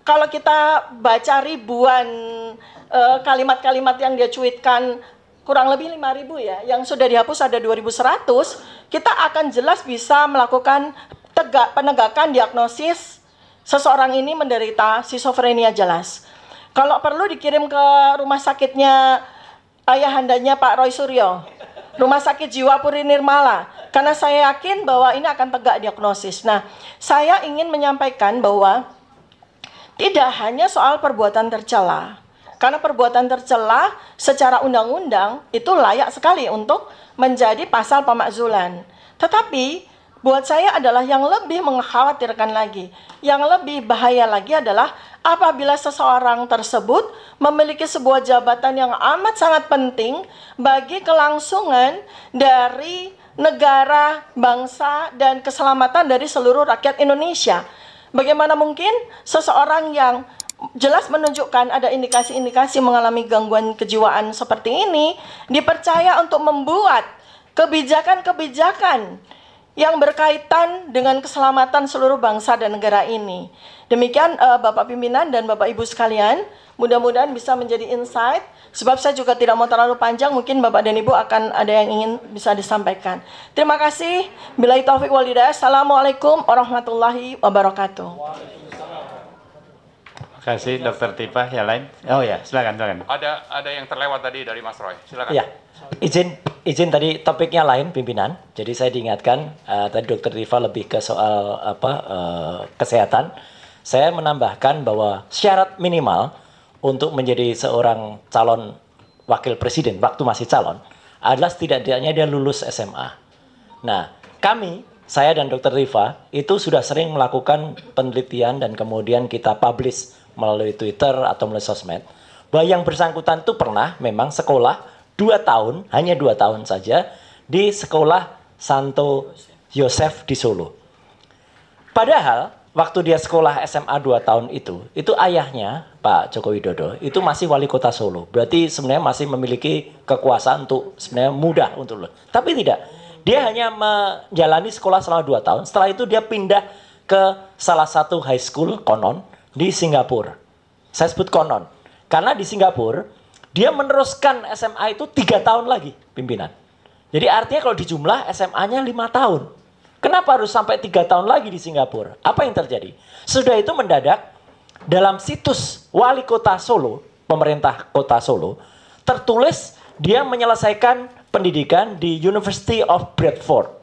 Speaker 2: kalau kita baca ribuan kalimat-kalimat yang dia cuitkan, kurang lebih 5.000 ya, yang sudah dihapus ada 2.100, kita akan jelas bisa melakukan penegakan diagnosis seseorang ini menderita skizofrenia jelas. Kalau perlu dikirim ke rumah sakitnya ayahandanya Pak Roy Suryo, Rumah Sakit Jiwa Puri Nirmala, karena saya yakin bahwa ini akan tegak diagnosis. Nah, saya ingin menyampaikan bahwa tidak hanya soal perbuatan tercela, karena perbuatan tercela secara undang-undang itu layak sekali untuk menjadi pasal pemakzulan. Tetapi buat saya adalah yang lebih mengkhawatirkan lagi, yang lebih bahaya lagi adalah apabila seseorang tersebut memiliki sebuah jabatan yang amat sangat penting bagi kelangsungan dari negara, bangsa, dan keselamatan dari seluruh rakyat Indonesia. Bagaimana mungkin seseorang yang jelas menunjukkan ada indikasi-indikasi mengalami gangguan kejiwaan seperti ini dipercaya untuk membuat kebijakan-kebijakan yang berkaitan dengan keselamatan seluruh bangsa dan negara ini. Demikian Bapak Pimpinan dan Bapak Ibu sekalian, mudah-mudahan bisa menjadi insight, sebab saya juga tidak mau terlalu panjang, mungkin Bapak dan Ibu akan ada yang ingin bisa disampaikan. Terima kasih. Billahi taufiq wal hidayah. Assalamualaikum warahmatullahi wabarakatuh.
Speaker 4: Terima kasih Dr. Tifah. Yang lain? Oh ya, silakan.
Speaker 5: Ada yang terlewat tadi dari Mas Roy. Silakan.
Speaker 1: Ya, izin tadi topiknya lain pimpinan. Jadi saya diingatkan tadi Dr. Tifah lebih ke soal kesehatan. Saya menambahkan bahwa syarat minimal untuk menjadi seorang calon wakil presiden waktu masih calon adalah setidaknya dia lulus SMA. Nah, saya dan Dr. Rifa itu sudah sering melakukan penelitian dan kemudian kita publish melalui Twitter atau melalui sosmed bahwa yang bersangkutan itu pernah memang sekolah 2 tahun, hanya 2 tahun saja di sekolah Santo Yosef di Solo. Padahal waktu dia sekolah SMA 2 tahun itu ayahnya Pak Joko Widodo itu masih wali kota Solo. Berarti sebenarnya masih memiliki kekuasaan untuk sebenarnya mudah untuk lulus. Tapi tidak. Dia hanya menjalani sekolah selama 2 tahun. Setelah itu dia pindah ke salah satu high school konon di Singapura. Saya sebut konon. Karena di Singapura dia meneruskan SMA itu 3 tahun lagi pimpinan. Jadi artinya kalau dijumlah SMA-nya 5 tahun. Kenapa harus sampai 3 tahun lagi di Singapura? Apa yang terjadi? Sudah itu mendadak dalam situs wali kota Solo, pemerintah kota Solo, tertulis dia menyelesaikan pendidikan di University of Bradford.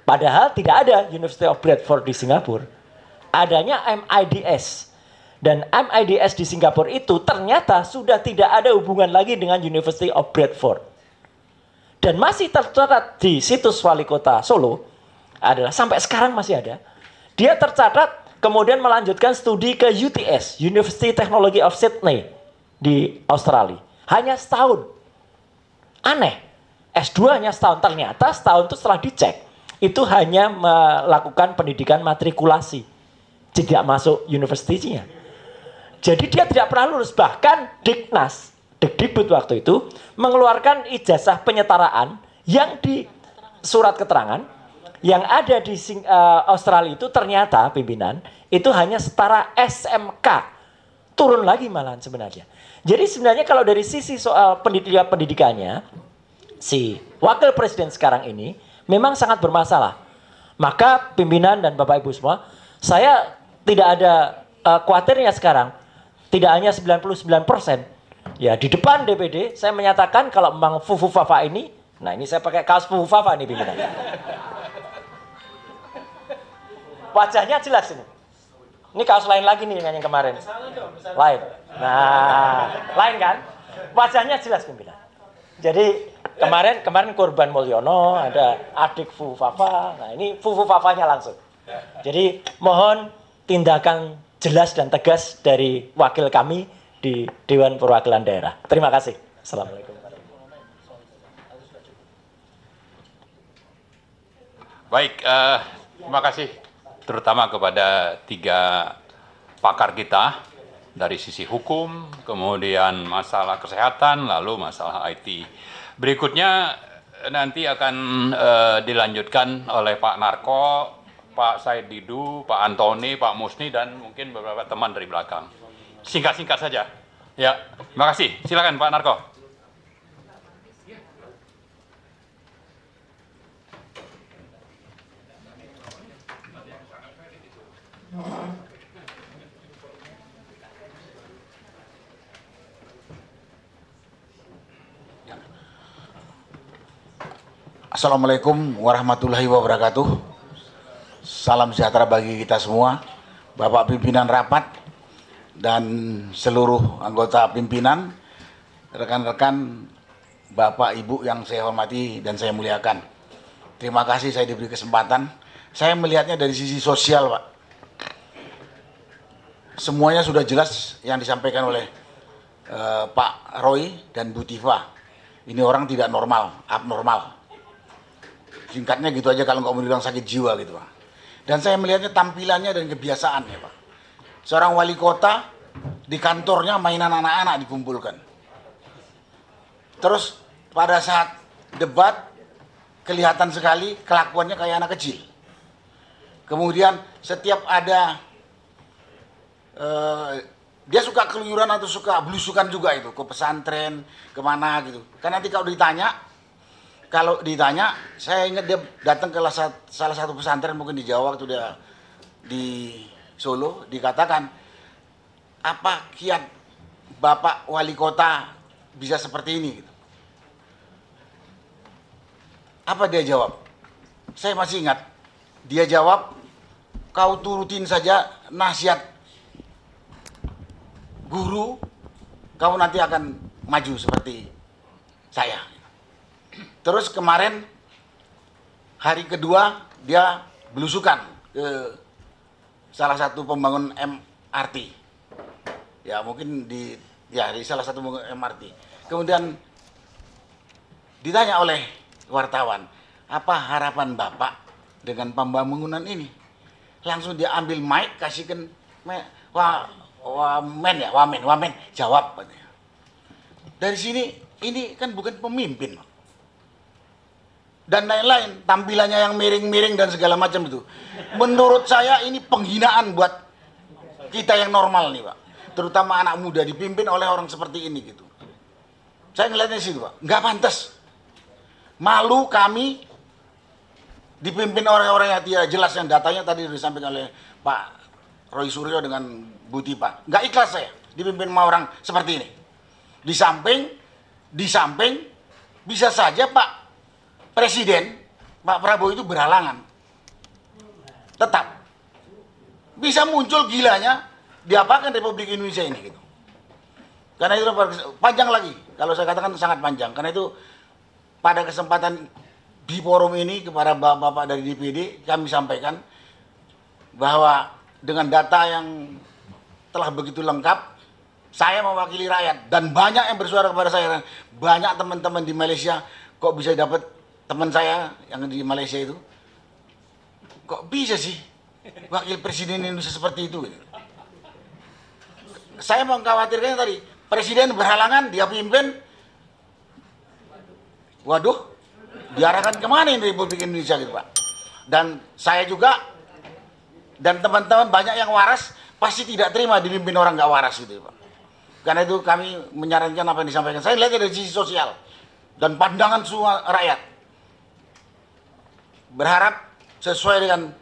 Speaker 1: Padahal tidak ada University of Bradford di Singapura. Adanya MIDS. Dan MIDS di Singapura itu ternyata sudah tidak ada hubungan lagi dengan University of Bradford. Dan masih tercatat di situs wali kota Solo, adalah sampai sekarang masih ada. Dia tercatat kemudian melanjutkan studi ke UTS, University Technology of Sydney di Australia. Hanya setahun. Aneh. S2 hanya setahun. Ternyata setahun itu setelah dicek, itu hanya melakukan pendidikan matrikulasi. Tidak masuk universitinya. Jadi dia tidak pernah lulus. Bahkan Diknas, Dikdikbud waktu itu, mengeluarkan ijazah penyetaraan yang di surat keterangan Yang ada di Australia itu ternyata pimpinan itu hanya setara SMK. Turun lagi malahan sebenarnya. Jadi sebenarnya kalau dari sisi soal pendidikannya, si wakil presiden sekarang ini memang sangat bermasalah. Maka pimpinan dan Bapak Ibu semua, saya tidak ada khawatirnya sekarang. Tidak hanya 99%. Ya di depan DPD saya menyatakan kalau memang Fufu Fafa ini, nah ini saya pakai kaos Fufu Fafa nih pimpinan. Wajahnya jelas ini. Ini kaos lain lagi nih dengan yang kemarin. Lain. Nah, lain kan? Wajahnya jelas pimpinan. Jadi kemarin Korban Mulyono, ada adik Fufu Fafa. Nah, ini Fufu Fafanya langsung. Jadi mohon tindakan jelas dan tegas dari wakil kami di Dewan Perwakilan Daerah. Terima kasih. Assalamualaikum.
Speaker 5: Baik, terima kasih terutama kepada 3 pakar kita dari sisi hukum, kemudian masalah kesehatan, lalu masalah IT. Berikutnya nanti akan dilanjutkan oleh Pak Narko, Pak Said Didu, Pak Antoni, Pak Musni, dan mungkin beberapa teman dari belakang. Singkat-singkat saja. Ya, terima kasih. Silakan Pak Narko.
Speaker 6: Assalamualaikum warahmatullahi wabarakatuh. Salam sejahtera bagi kita semua, Bapak pimpinan rapat dan seluruh anggota pimpinan, rekan-rekan, Bapak Ibu yang saya hormati dan saya muliakan. Terima kasih saya diberi kesempatan. Saya melihatnya dari sisi sosial, Pak. Semuanya sudah jelas yang disampaikan oleh Pak Roy dan Bu Tifa. Ini orang tidak normal, abnormal. Singkatnya gitu aja kalau nggak mau bilang sakit jiwa gitu, Pak. Dan saya melihatnya tampilannya dan kebiasaannya, Pak. Seorang wali kota di kantornya mainan anak-anak dikumpulkan. Terus pada saat debat kelihatan sekali kelakuannya kayak anak kecil. Kemudian setiap ada dia suka keluyuran atau suka belusukan juga itu ke pesantren kemana gitu. Kan nanti kalau ditanya, saya ingat dia datang ke salah satu pesantren mungkin di Jawa waktu dia di Solo, dikatakan, apa kiat Bapak Wali Kota bisa seperti ini? Apa dia jawab? Saya masih ingat, dia jawab, kau turutin saja nasihat guru, kau nanti akan maju seperti saya. Terus kemarin hari kedua dia belusukan ke salah satu pembangun MRT. Ya mungkin di salah satu pembangun MRT. Kemudian ditanya oleh wartawan, apa harapan Bapak dengan pembangunan ini? Langsung dia ambil mic, kasihkan wamen, jawab. Dari sini ini kan bukan pemimpin. Dan lain-lain, tampilannya yang miring-miring dan segala macam itu. Menurut saya ini penghinaan buat kita yang normal nih, Pak. Terutama anak muda dipimpin oleh orang seperti ini gitu. Saya ngeliatnya situ, Pak. Nggak pantas. Malu kami dipimpin orang-orang yang tidak jelas, yang datanya tadi disampaikan oleh Pak Roy Suryo dengan Bu Tipa. Nggak ikhlas saya dipimpin sama orang seperti ini. Di samping bisa saja Pak Presiden, Pak Prabowo itu berhalangan. Tetap. Bisa muncul gilanya, diapakan Republik Indonesia ini gitu. Karena itu panjang lagi, kalau saya katakan sangat panjang. Karena itu pada kesempatan di forum ini kepada Bapak dari DPD, kami sampaikan bahwa dengan data yang telah begitu lengkap, saya mewakili rakyat dan banyak yang bersuara kepada saya. Banyak teman-teman di Malaysia kok bisa dapat. Teman saya yang di Malaysia itu, kok bisa sih wakil presiden Indonesia seperti itu? Saya mengkhawatirkan tadi, presiden berhalangan, dia pimpin, waduh, diarahkan kemana ini Republik Indonesia gitu, Pak? Dan saya juga dan teman-teman banyak yang waras pasti tidak terima dipimpin orang nggak waras gitu Pak. Karena itu kami menyarankan apa yang disampaikan. Saya lihat dari sisi sosial dan pandangan semua rakyat. Berharap sesuai dengan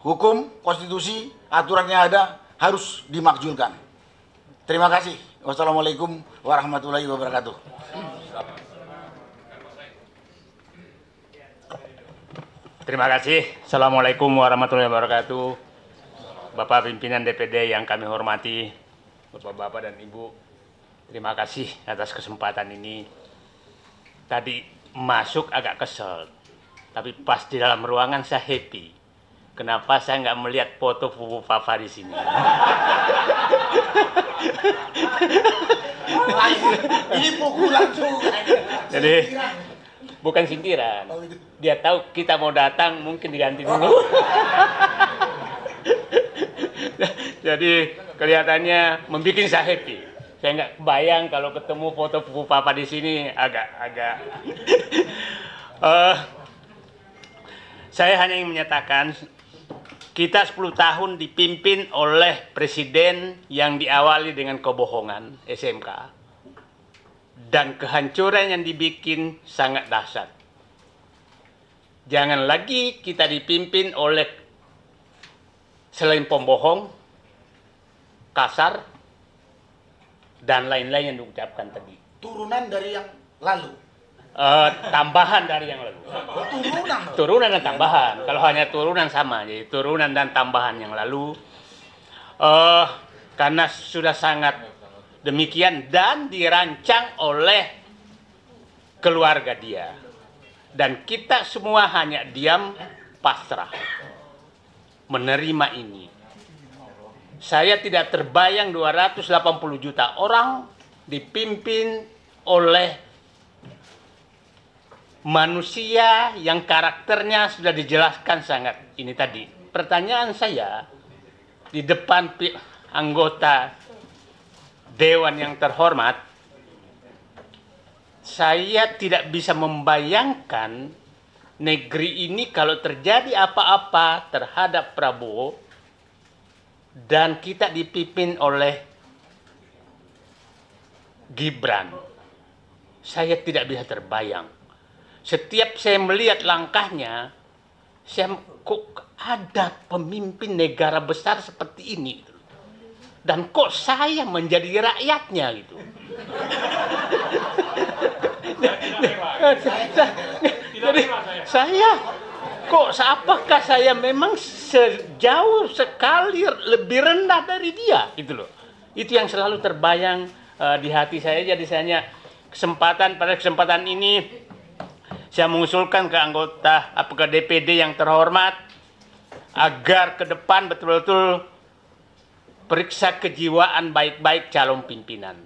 Speaker 6: hukum, konstitusi, aturan yang ada harus dimakzulkan. Terima kasih. Wassalamualaikum warahmatullahi wabarakatuh.
Speaker 7: Terima kasih. Assalamualaikum warahmatullahi wabarakatuh. Bapak pimpinan DPD yang kami hormati, Bapak-bapak dan Ibu, terima kasih atas kesempatan ini. Tadi masuk agak kesel, tapi pas di dalam ruangan saya happy. Kenapa saya nggak melihat foto Fufu Fafa di sini?
Speaker 6: Ini pukulan juga.
Speaker 7: Jadi bukan sindiran. Dia tahu kita mau datang, mungkin diganti dulu. Jadi kelihatannya membuat saya happy. Saya nggak kebayang kalau ketemu foto Fufu Papa di sini agak. Saya hanya ingin menyatakan kita 10 tahun dipimpin oleh presiden yang diawali dengan kebohongan SMK dan kehancuran yang dibikin sangat dahsyat. Jangan lagi kita dipimpin oleh selain pembohong, kasar, dan lain-lain yang diucapkan tadi.
Speaker 6: Turunan dari yang lalu.
Speaker 7: Tambahan dari yang lalu. Turunan dan tambahan. Kalau hanya turunan sama, jadi turunan dan tambahan yang lalu. Karena sudah sangat demikian dan dirancang oleh keluarga dia. Dan kita semua hanya diam pasrah menerima ini. Saya tidak terbayang 280 juta orang dipimpin oleh manusia yang karakternya sudah dijelaskan sangat ini tadi. Pertanyaan saya di depan anggota Dewan yang terhormat, saya tidak bisa membayangkan negeri ini kalau terjadi apa-apa terhadap Prabowo dan kita dipimpin oleh Gibran. Saya tidak bisa terbayang. Setiap saya melihat langkahnya, saya kok ada pemimpin negara besar seperti ini, dan kok saya menjadi rakyatnya gitu. Jadi saya kok apakah saya memang sejauh sekali lebih rendah dari dia gitu loh. Itu yang selalu terbayang di hati saya. Jadi saya pada kesempatan ini saya mengusulkan ke anggota ke DPD yang terhormat agar ke depan betul-betul periksa kejiwaan baik-baik calon pimpinan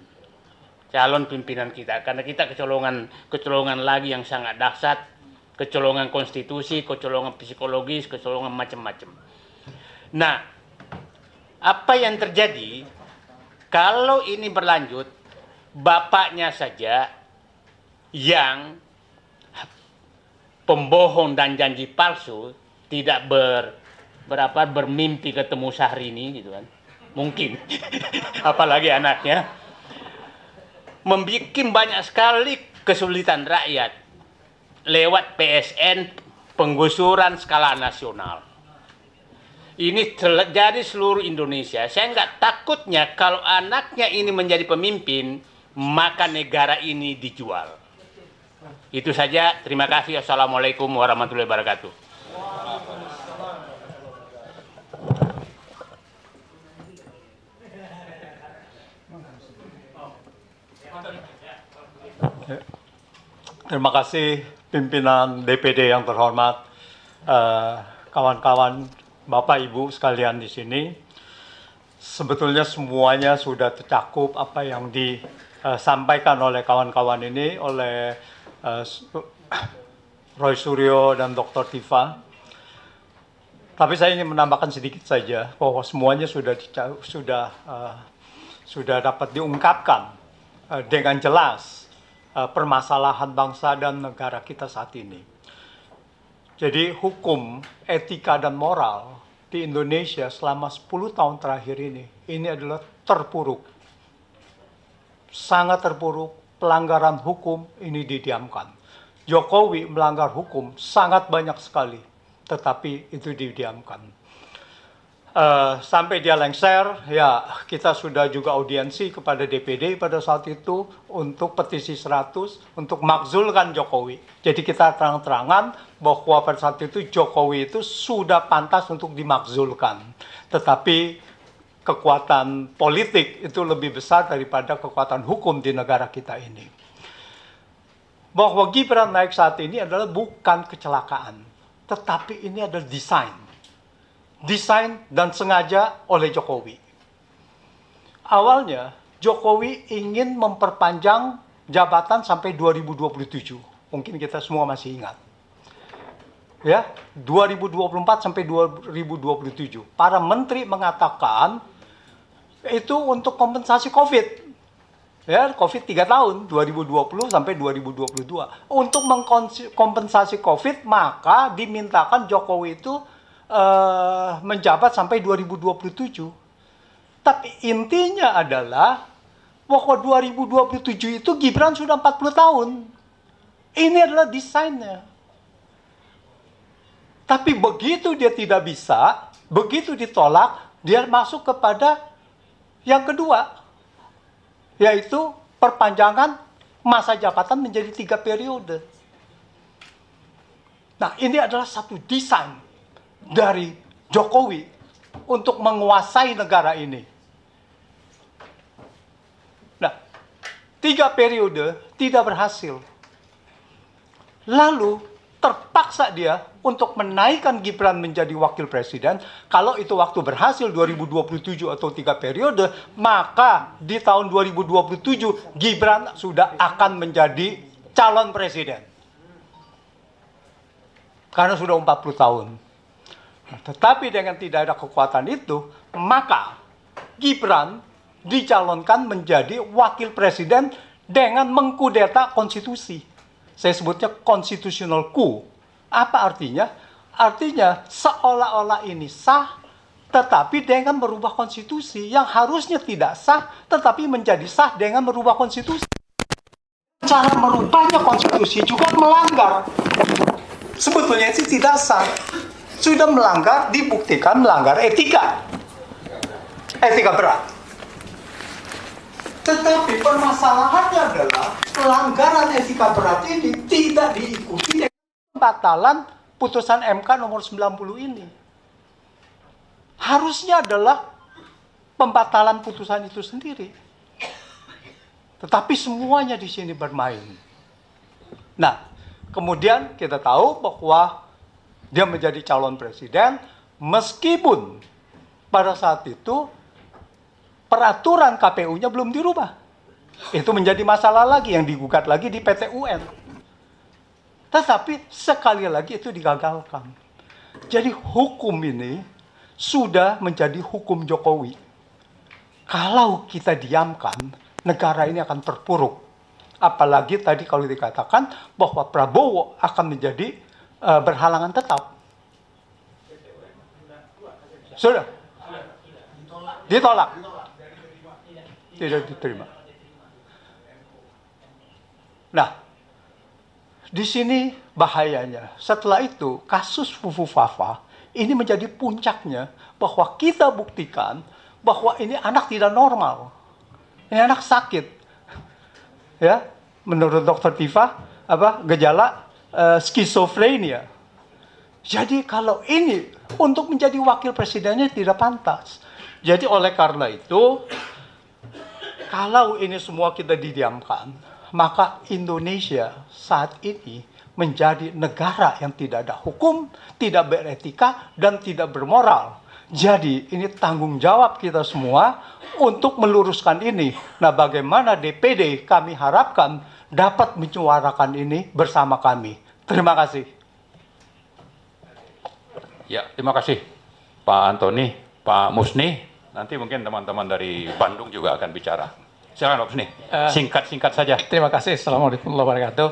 Speaker 7: kita, karena kita kecolongan lagi yang sangat dahsyat, kecolongan konstitusi, kecolongan psikologis, kecolongan macam-macam. Nah, apa yang terjadi kalau ini berlanjut, bapaknya saja yang pembohong dan janji palsu tidak bermimpi ketemu Syahrini gitu kan, mungkin apalagi anaknya, membuat banyak sekali kesulitan rakyat lewat PSN penggusuran skala nasional. Ini terjadi seluruh Indonesia. Saya nggak takutnya kalau anaknya ini menjadi pemimpin, maka negara ini dijual. Itu saja. Terima kasih. Assalamualaikum warahmatullahi wabarakatuh.
Speaker 8: Terima kasih pimpinan DPD yang terhormat, kawan-kawan, Bapak Ibu sekalian di sini. Sebetulnya semuanya sudah tercakup apa yang disampaikan oleh kawan-kawan ini, oleh Roy Suryo dan Dr. Tifa. Tapi saya ingin menambahkan sedikit saja bahwa semuanya sudah dapat diungkapkan dengan jelas permasalahan bangsa dan negara kita saat ini. Jadi hukum, etika dan moral di Indonesia selama 10 tahun terakhir ini adalah terpuruk. Sangat terpuruk, pelanggaran hukum ini didiamkan. Jokowi melanggar hukum sangat banyak sekali, tetapi itu didiamkan. Sampai dia lengser, ya kita sudah juga audiensi kepada DPD pada saat itu untuk petisi 100 untuk makzulkan Jokowi. Jadi kita terang-terangan bahwa pada saat itu Jokowi itu sudah pantas untuk dimakzulkan. Tetapi kekuatan politik itu lebih besar daripada kekuatan hukum di negara kita ini. Bahwa Gibran naik saat ini adalah bukan kecelakaan, tetapi ini adalah desain dan sengaja oleh Jokowi. Awalnya Jokowi ingin memperpanjang jabatan sampai 2027. Mungkin kita semua masih ingat. Ya, 2024 sampai 2027. Para menteri mengatakan itu untuk kompensasi Covid. Ya, Covid 3 tahun, 2020 sampai 2022. Untuk mengkompensasi Covid, maka dimintakan Jokowi itu menjabat sampai 2027. Tapi intinya adalah bahwa 2027 itu Gibran sudah 40 tahun. Ini adalah desainnya. Tapi begitu dia tidak bisa, begitu ditolak, dia masuk kepada yang kedua, yaitu perpanjangan masa jabatan menjadi 3 periode. Nah, ini adalah satu desain dari Jokowi untuk menguasai negara ini. Nah, 3 periode tidak berhasil. Lalu terpaksa dia untuk menaikkan Gibran menjadi wakil presiden. Kalau itu waktu berhasil 2027 atau 3 periode, maka di tahun 2027 Gibran sudah akan menjadi calon presiden. Karena sudah 40 tahun. Tetapi dengan tidak ada kekuatan itu, maka Gibran dicalonkan menjadi wakil presiden dengan mengkudeta konstitusi. Saya sebutnya constitutional coup. Apa artinya? Artinya seolah-olah ini sah, tetapi dengan merubah konstitusi yang harusnya tidak sah, tetapi menjadi sah dengan merubah konstitusi. Cara merubahnya konstitusi juga melanggar. Sebetulnya sih tidak sah. Sudah melanggar, dibuktikan melanggar etika berat. Tetapi permasalahannya adalah pelanggaran etika berat ini tidak diikuti dengan pembatalan putusan MK nomor 90 ini. Harusnya adalah pembatalan putusan itu sendiri. Tetapi semuanya di sini bermain. Nah, kemudian kita tahu bahwa dia menjadi calon presiden meskipun pada saat itu peraturan KPU-nya belum dirubah. Itu menjadi masalah lagi yang digugat lagi di PT UN. Tetapi sekali lagi itu digagalkan. Jadi hukum ini sudah menjadi hukum Jokowi. Kalau kita diamkan, negara ini akan terpuruk. Apalagi tadi kalau dikatakan bahwa Prabowo akan menjadi berhalangan tetap. Sudah. Ditolak. Tidak diterima. Nah, di sini bahayanya. Setelah itu, kasus Fufu Fafa ini menjadi puncaknya bahwa kita buktikan bahwa ini anak tidak normal. Ini anak sakit. Ya, menurut Dr. Tifa, gejala skizofrenia. Jadi kalau ini untuk menjadi wakil presidennya tidak pantas. Jadi oleh karena itu, kalau ini semua kita didiamkan, maka Indonesia saat ini menjadi negara yang tidak ada hukum, tidak beretika, dan tidak bermoral. Jadi ini tanggung jawab kita semua untuk meluruskan ini. Nah, bagaimana DPD kami harapkan dapat menyuarakan ini bersama kami. Terima kasih.
Speaker 5: Ya, terima kasih Pak Antoni, Pak Musni. Nanti mungkin teman-teman dari Bandung juga akan bicara. Silakan Pak Musni, singkat-singkat saja.
Speaker 9: Terima kasih. Assalamualaikum warahmatullahi wabarakatuh.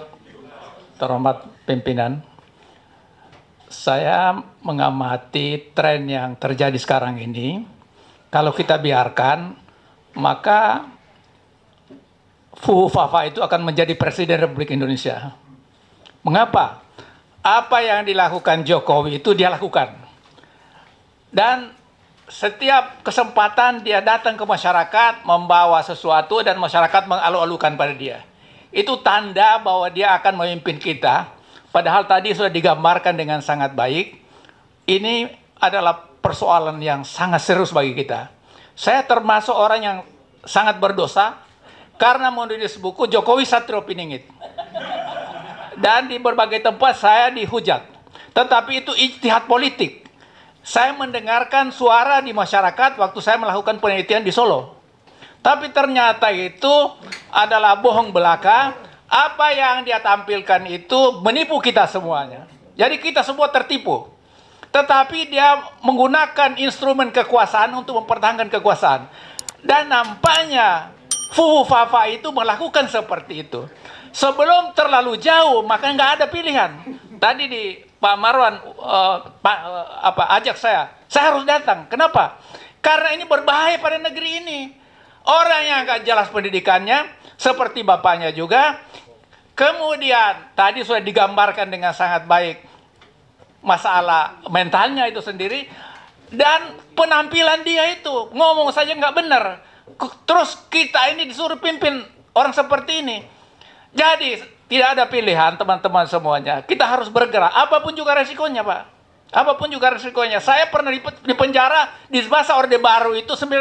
Speaker 9: Terhormat pimpinan.
Speaker 8: Saya mengamati tren yang terjadi sekarang ini. Kalau kita biarkan, maka Fufufafa itu akan menjadi Presiden Republik Indonesia. Mengapa? Apa yang dilakukan Jokowi itu dia lakukan. Dan setiap kesempatan dia datang ke masyarakat, membawa sesuatu dan masyarakat mengalu-alukan pada dia. Itu tanda bahwa dia akan memimpin kita. Padahal tadi sudah digambarkan dengan sangat baik. Ini adalah persoalan yang sangat serius bagi kita. Saya termasuk orang yang sangat berdosa karena menulis buku Jokowi Satrio Piningit. Dan di berbagai tempat saya dihujat. Tetapi itu ijtihad politik. Saya mendengarkan suara di masyarakat waktu saya melakukan penelitian di Solo. Tapi ternyata itu adalah bohong belaka. Apa yang dia tampilkan itu menipu kita semuanya. Jadi kita semua tertipu. Tetapi dia menggunakan instrumen kekuasaan untuk mempertahankan kekuasaan. Dan nampaknya Fufufafa itu melakukan seperti itu. Sebelum terlalu jauh, maka nggak ada pilihan. Tadi di Pak Marwan ajak saya harus datang. Kenapa? Karena ini berbahaya pada negeri ini. Orang yang nggak jelas pendidikannya, seperti bapaknya juga. Kemudian tadi sudah digambarkan dengan sangat baik masalah mentalnya itu sendiri. Dan penampilan dia itu, ngomong saja nggak benar. Terus kita ini disuruh pimpin orang seperti ini. Jadi tidak ada pilihan teman-teman semuanya. Kita harus bergerak. Apapun juga resikonya, Pak. Apapun juga resikonya. Saya pernah di penjara di masa Orde Baru itu 7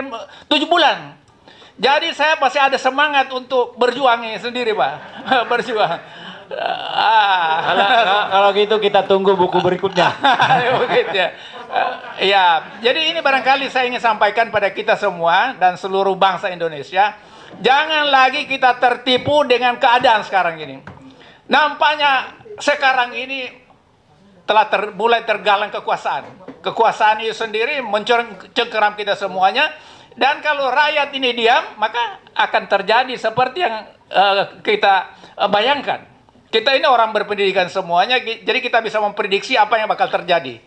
Speaker 8: bulan. Jadi saya masih ada semangat untuk berjuangnya sendiri, Pak. Berjuang.
Speaker 4: Kalau gitu kita tunggu buku berikutnya.
Speaker 8: Begitu ya. Ya, jadi ini barangkali saya ingin sampaikan pada kita semua dan seluruh bangsa Indonesia. Jangan lagi kita tertipu dengan keadaan sekarang ini. Nampaknya sekarang ini telah mulai tergalang kekuasaan. Kekuasaan itu sendiri mencengkeram kita semuanya. Dan kalau rakyat ini diam, maka akan terjadi seperti yang kita bayangkan. Kita ini orang berpendidikan semuanya, jadi kita bisa memprediksi apa yang bakal terjadi.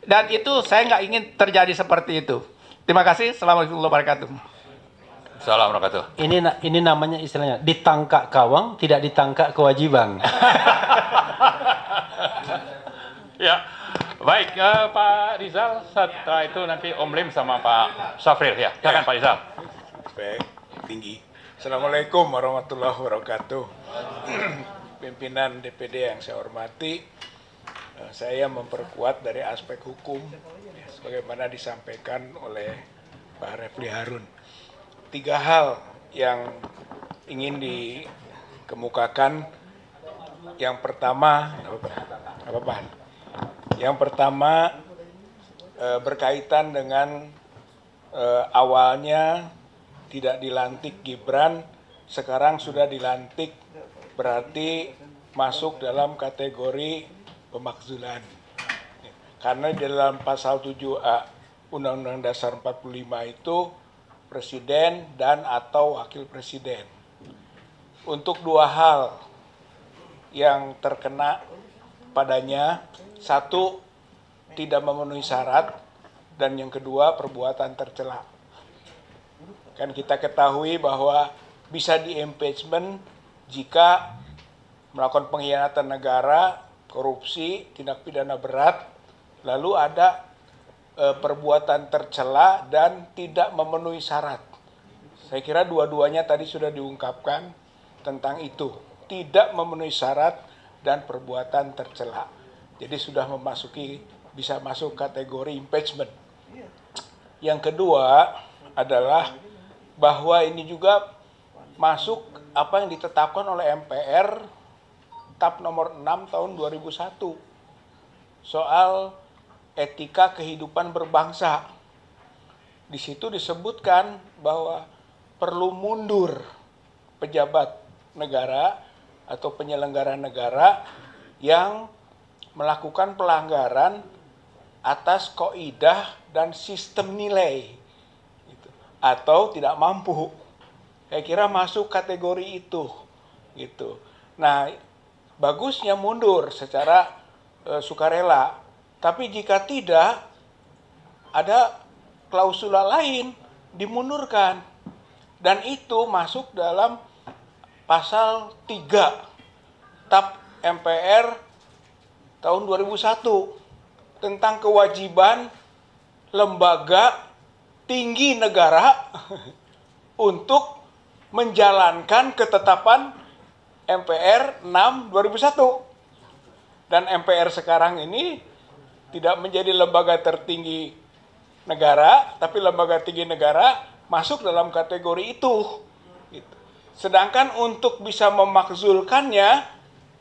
Speaker 8: Dan itu saya nggak ingin terjadi seperti itu. Terima kasih. Assalamualaikum warahmatullahi wabarakatuh.
Speaker 5: Assalamualaikum warahmatullahi wabarakatuh.
Speaker 3: Ini namanya istilahnya ditangkap kawang, tidak ditangkap kewajiban.
Speaker 5: Ya, baik Pak Rizal. Setelah itu nanti Om Lim sama Pak Safril ya. Silakan Pak Rizal.
Speaker 9: Baik, tinggi. Assalamualaikum warahmatullahi wabarakatuh. Pimpinan DPD yang saya hormati, saya memperkuat dari aspek hukum, sebagaimana disampaikan oleh Pak Refli Harun. 3 hal yang ingin dikemukakan. Yang pertama, Yang pertama berkaitan dengan awalnya tidak dilantik Gibran, sekarang sudah dilantik, berarti masuk dalam kategori pemakzulan. Karena di dalam pasal 7A Undang-Undang Dasar 45 itu presiden dan atau wakil presiden. Untuk 2 hal yang terkena padanya, 1 tidak memenuhi syarat, dan yang kedua perbuatan tercela. Kan kita ketahui bahwa bisa di-impeachment jika melakukan pengkhianatan negara, korupsi, tindak pidana berat, lalu ada perbuatan tercela dan tidak memenuhi syarat. Saya kira dua-duanya tadi sudah diungkapkan tentang itu. Tidak memenuhi syarat dan perbuatan tercela. Jadi sudah bisa masuk kategori impeachment. Yang kedua adalah bahwa ini juga masuk apa yang ditetapkan oleh MPR TAP nomor 6 tahun 2001 soal etika kehidupan berbangsa. Di situ disebutkan bahwa perlu mundur pejabat negara atau penyelenggara negara yang melakukan pelanggaran atas kaidah dan sistem nilai atau tidak mampu. Saya kira masuk kategori itu gitu. Nah, bagusnya mundur secara sukarela. Tapi jika tidak, ada klausula lain dimundurkan. Dan itu masuk dalam pasal 3 TAP MPR tahun 2001 tentang kewajiban lembaga tinggi negara untuk menjalankan ketetapan MPR 6 2001. Dan MPR sekarang ini tidak menjadi lembaga tertinggi negara, tapi lembaga tinggi negara masuk dalam kategori itu. Gitu. Sedangkan untuk bisa memakzulkannya,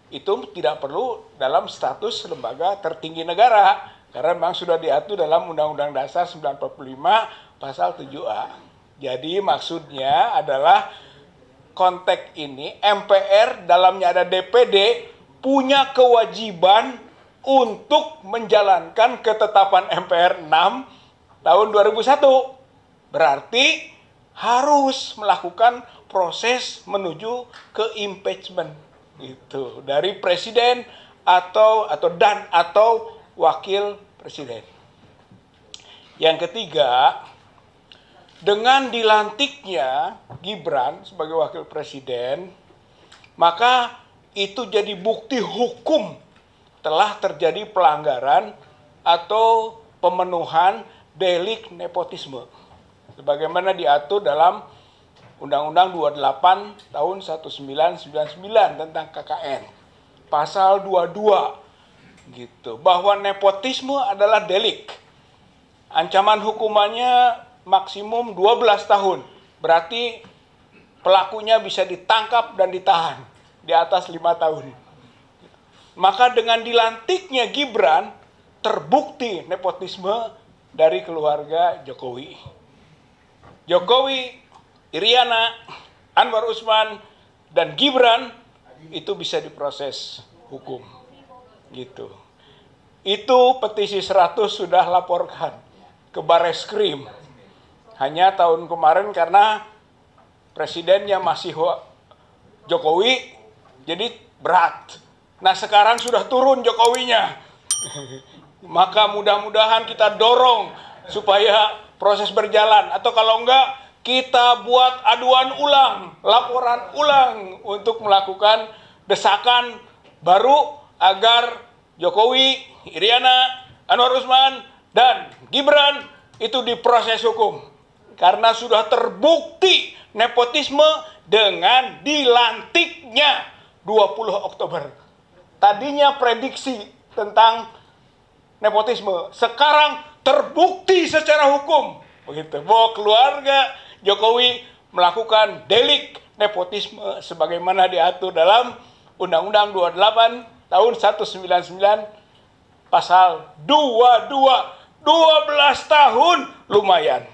Speaker 9: itu tidak perlu dalam status lembaga tertinggi negara, karena memang sudah diatur dalam Undang-Undang Dasar 1945 pasal 7A. Jadi maksudnya adalah konteks ini MPR dalamnya ada DPD punya kewajiban untuk menjalankan ketetapan MPR 6 tahun 2001. Berarti harus melakukan proses menuju ke impeachment itu dari presiden atau wakil presiden. Yang ketiga, dengan dilantiknya Gibran sebagai wakil presiden, maka itu jadi bukti hukum telah terjadi pelanggaran atau pemenuhan delik nepotisme sebagaimana diatur dalam Undang-Undang 28 tahun 1999 tentang KKN. Pasal 22 gitu. Bahwa nepotisme adalah delik. Ancaman hukumannya maksimum 12 tahun. Berarti pelakunya bisa ditangkap dan ditahan di atas 5 tahun. Maka dengan dilantiknya Gibran terbukti nepotisme dari keluarga Jokowi. Jokowi, Iriana, Anwar Usman, dan Gibran itu bisa diproses hukum. Gitu. Itu petisi 100 sudah laporkan ke Bareskrim. Hanya tahun kemarin karena presidennya masih Jokowi, jadi berat. Nah sekarang sudah turun Jokowinya. Maka mudah-mudahan kita dorong supaya proses berjalan. Atau kalau enggak, kita buat aduan ulang, laporan ulang untuk melakukan desakan baru agar Jokowi, Iriana, Anwar Usman, dan Gibran itu diproses hukum. Karena sudah terbukti nepotisme dengan dilantiknya 20 Oktober. Tadinya prediksi tentang nepotisme, sekarang terbukti secara hukum. Begitu, bahwa keluarga Jokowi melakukan delik nepotisme sebagaimana diatur dalam Undang-Undang 28 tahun 1999 pasal 22, 12 tahun lumayan.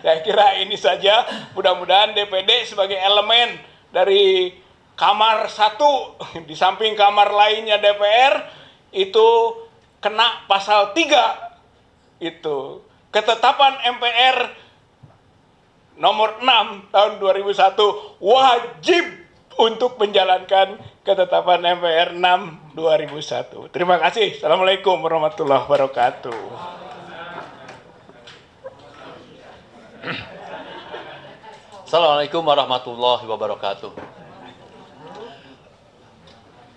Speaker 9: Saya kira ini saja, mudah-mudahan DPD sebagai elemen dari kamar satu di samping kamar lainnya DPR itu kena pasal 3 itu ketetapan MPR nomor 6 tahun 2001 wajib untuk menjalankan ketetapan MPR 6 2001. Terima kasih. Assalamualaikum warahmatullahi wabarakatuh.
Speaker 10: Assalamualaikum warahmatullahi wabarakatuh.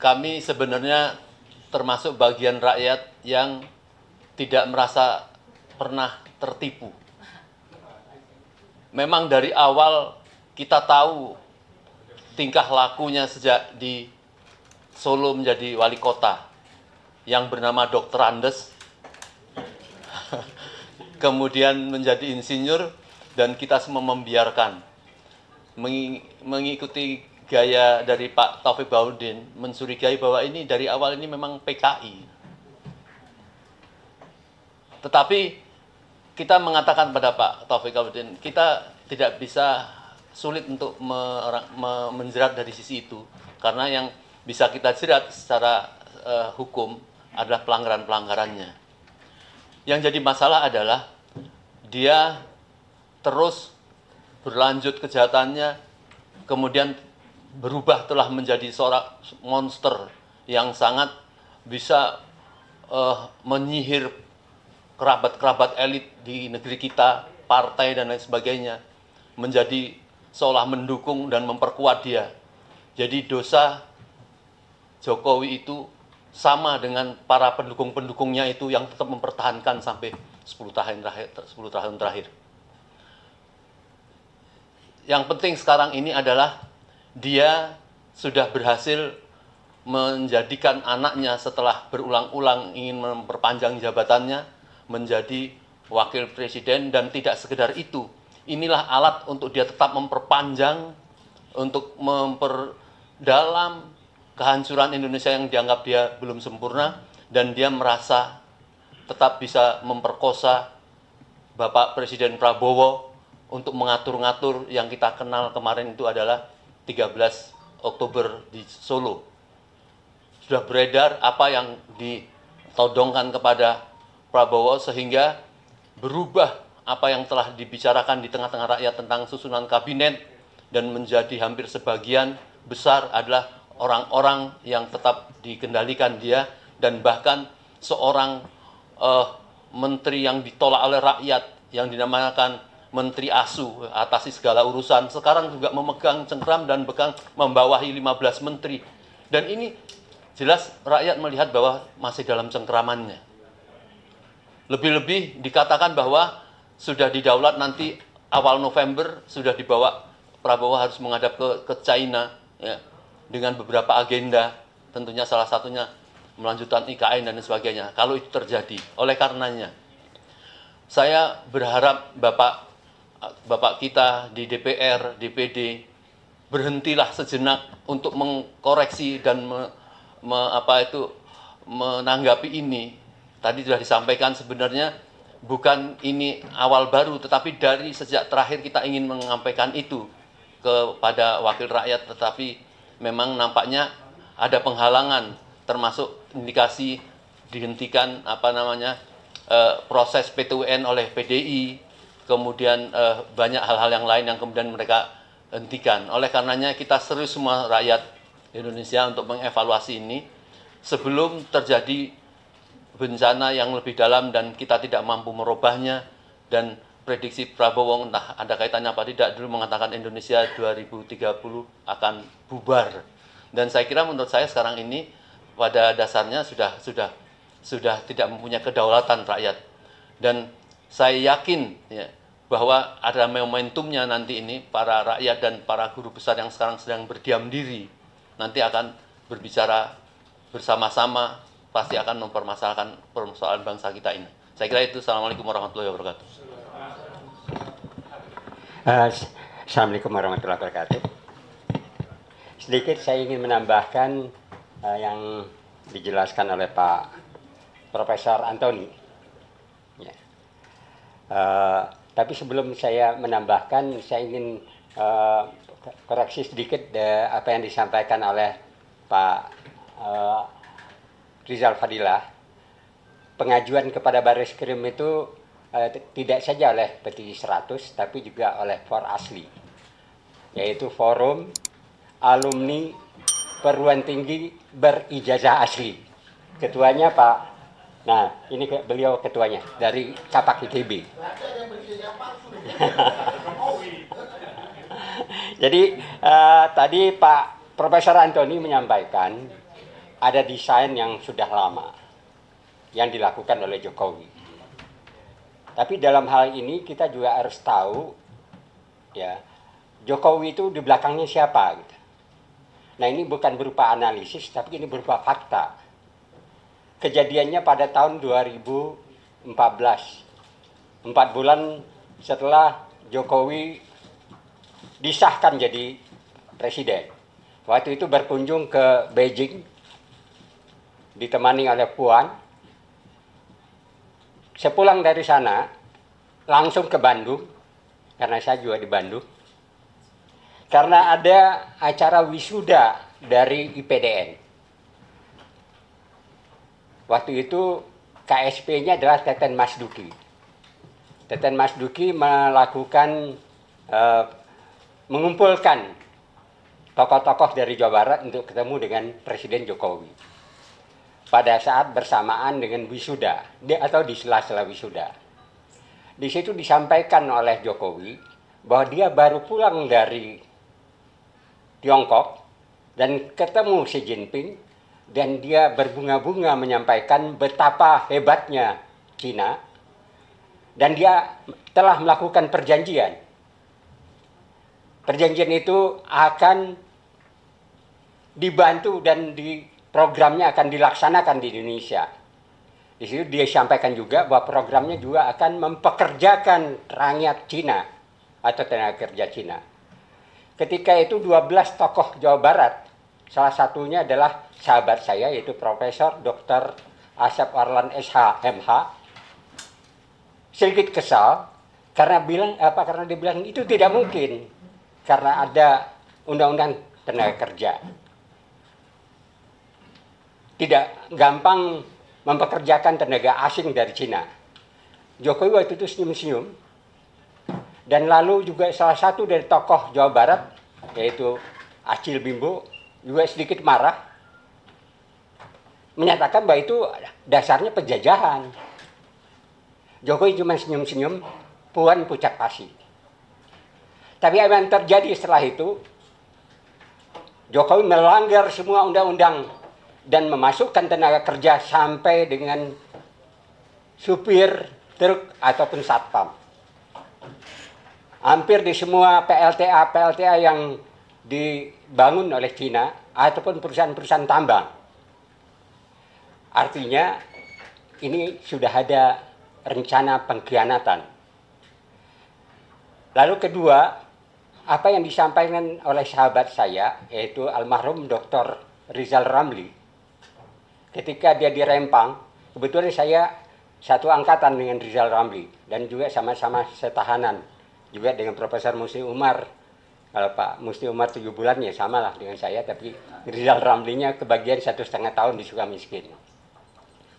Speaker 10: Kami sebenarnya termasuk bagian rakyat yang tidak merasa pernah tertipu. Memang dari awal kita tahu tingkah lakunya sejak di Solo menjadi wali kota yang bernama Dr. Andes, kemudian menjadi insinyur, dan kita semua membiarkan, mengikuti gaya dari Pak Taufik Baudin, mencurigai bahwa ini dari awal ini memang PKI. Tetapi kita mengatakan pada Pak Taufik Baudin, kita tidak bisa, sulit untuk menjerat dari sisi itu, karena yang bisa kita jerat secara hukum adalah pelanggaran-pelanggarannya. Yang jadi masalah adalah dia terus berlanjut kejahatannya, kemudian berubah telah menjadi seorang monster yang sangat bisa menyihir kerabat-kerabat elit di negeri kita, partai dan lain sebagainya, menjadi seolah mendukung dan memperkuat dia. Jadi dosa Jokowi itu sama dengan para pendukung-pendukungnya itu yang tetap mempertahankan sampai 10 tahun terakhir. Yang penting sekarang ini adalah dia sudah berhasil menjadikan anaknya setelah berulang-ulang ingin memperpanjang jabatannya menjadi wakil presiden, dan tidak sekedar itu. Inilah alat untuk dia tetap memperpanjang, untuk memperdalam kehancuran Indonesia yang dianggap dia belum sempurna, dan dia merasa tetap bisa memperkosa Bapak Presiden Prabowo untuk mengatur-ngatur yang kita kenal kemarin itu adalah 13 Oktober di Solo. Sudah beredar apa yang ditodongkan kepada Prabowo sehingga berubah apa yang telah dibicarakan di tengah-tengah rakyat tentang susunan kabinet, dan menjadi hampir sebagian besar adalah orang-orang yang tetap dikendalikan dia, dan bahkan seorang menteri yang ditolak oleh rakyat yang dinamakan Menteri ASU, atasi segala urusan, sekarang juga memegang cengkram dan membawahi 15 menteri. Dan ini jelas rakyat melihat bahwa masih dalam cengkramannya. Lebih-lebih dikatakan bahwa sudah didaulat nanti awal November sudah dibawa, Prabowo harus menghadap ke China ya, dengan beberapa agenda, tentunya salah satunya melanjutkan IKN dan sebagainya. Kalau itu terjadi, oleh karenanya saya berharap Bapak kita di DPR, DPD berhentilah sejenak untuk mengkoreksi dan menanggapi ini. Tadi sudah disampaikan sebenarnya bukan ini awal baru, tetapi dari sejak terakhir kita ingin menyampaikan itu kepada wakil rakyat, tetapi memang nampaknya ada penghalangan, termasuk indikasi dihentikan proses PT-UN oleh PDI, kemudian banyak hal-hal yang lain yang kemudian mereka hentikan. Oleh karenanya kita serius semua rakyat Indonesia untuk mengevaluasi ini sebelum terjadi bencana yang lebih dalam dan kita tidak mampu merubahnya. Dan prediksi Prabowo entah ada kaitannya apa tidak, dulu mengatakan Indonesia 2030 akan bubar. Dan saya kira menurut saya sekarang ini pada dasarnya sudah tidak mempunyai kedaulatan rakyat. Dan saya yakin ya, bahwa ada momentumnya nanti ini para rakyat dan para guru besar yang sekarang sedang berdiam diri nanti akan berbicara bersama-sama, pasti akan mempermasalahkan permasalahan bangsa kita ini. Saya kira itu. Assalamualaikum warahmatullahi wabarakatuh.
Speaker 11: Assalamualaikum warahmatullahi wabarakatuh. Sedikit saya ingin menambahkan yang dijelaskan oleh Pak Profesor Antoni. Ya. Tapi sebelum saya menambahkan, saya ingin koreksi sedikit apa yang disampaikan oleh Pak Rizal Fadilah. Pengajuan kepada Bareskrim itu tidak saja oleh petisi 100, tapi juga oleh FOR asli, yaitu Forum Alumni Perguruan Tinggi Berijazah Asli. Ketuanya Pak, nah ini beliau ketuanya dari Capak ITB. Jadi tadi Pak Profesor Antoni menyampaikan ada desain yang sudah lama yang dilakukan oleh Jokowi. Tapi dalam hal ini kita juga harus tahu ya, Jokowi itu di belakangnya siapa gitu. Nah, ini bukan berupa analisis, tapi ini berupa fakta. Kejadiannya pada tahun 2014. 4 bulan setelah Jokowi disahkan jadi presiden. Waktu itu berkunjung ke Beijing ditemani oleh Puan. Sepulang dari sana langsung ke Bandung, karena saya juga di Bandung, karena ada acara wisuda dari IPDN. Waktu itu KSP-nya adalah Teten Mas Duki. Teten Mas Duki melakukan mengumpulkan tokoh-tokoh dari Jawa Barat untuk ketemu dengan Presiden Jokowi. pada saat bersamaan dengan wisuda atau di sela-sela wisuda. Di situ disampaikan oleh Jokowi bahwa dia baru pulang dari Tiongkok dan ketemu Xi Jinping, dan dia berbunga-bunga menyampaikan betapa hebatnya Cina, dan dia telah melakukan perjanjian. Perjanjian itu akan dibantu dan programnya akan dilaksanakan di Indonesia. Di situ dia sampaikan juga bahwa programnya juga akan mempekerjakan rakyat Cina atau tenaga kerja Cina. Ketika itu 12 tokoh Jawa Barat, salah satunya adalah sahabat saya yaitu Profesor Dr. Asep Orlan SH MH, sedikit kesal karena dia bilang itu tidak mungkin karena ada undang-undang tenaga kerja. Tidak gampang mempekerjakan tenaga asing dari Cina. Jokowi waktu itu senyum-senyum, dan lalu juga salah satu dari tokoh Jawa Barat yaitu Acil Bimbo juga sedikit marah, menyatakan bahwa itu dasarnya penjajahan. Jokowi cuma senyum-senyum, puan pucat pasi. Tapi apa yang terjadi setelah itu, Jokowi melanggar semua undang-undang dan memasukkan tenaga kerja sampai dengan supir truk ataupun satpam. Hampir di semua PLTA yang dibangun oleh Cina ataupun perusahaan-perusahaan tambang. Artinya ini sudah ada rencana pengkhianatan. Lalu kedua, apa yang disampaikan oleh sahabat saya yaitu almarhum Dr. Rizal Ramli ketika dia di Rempang. Kebetulan saya satu angkatan dengan Rizal Ramli dan juga sama-sama setahanan juga dengan Profesor Musti Umar. Kalau Pak Musti Umar 7 bulan ya sama lah dengan saya, tapi Rizal Ramlinya kebagian 1,5 tahun di Sukamiskin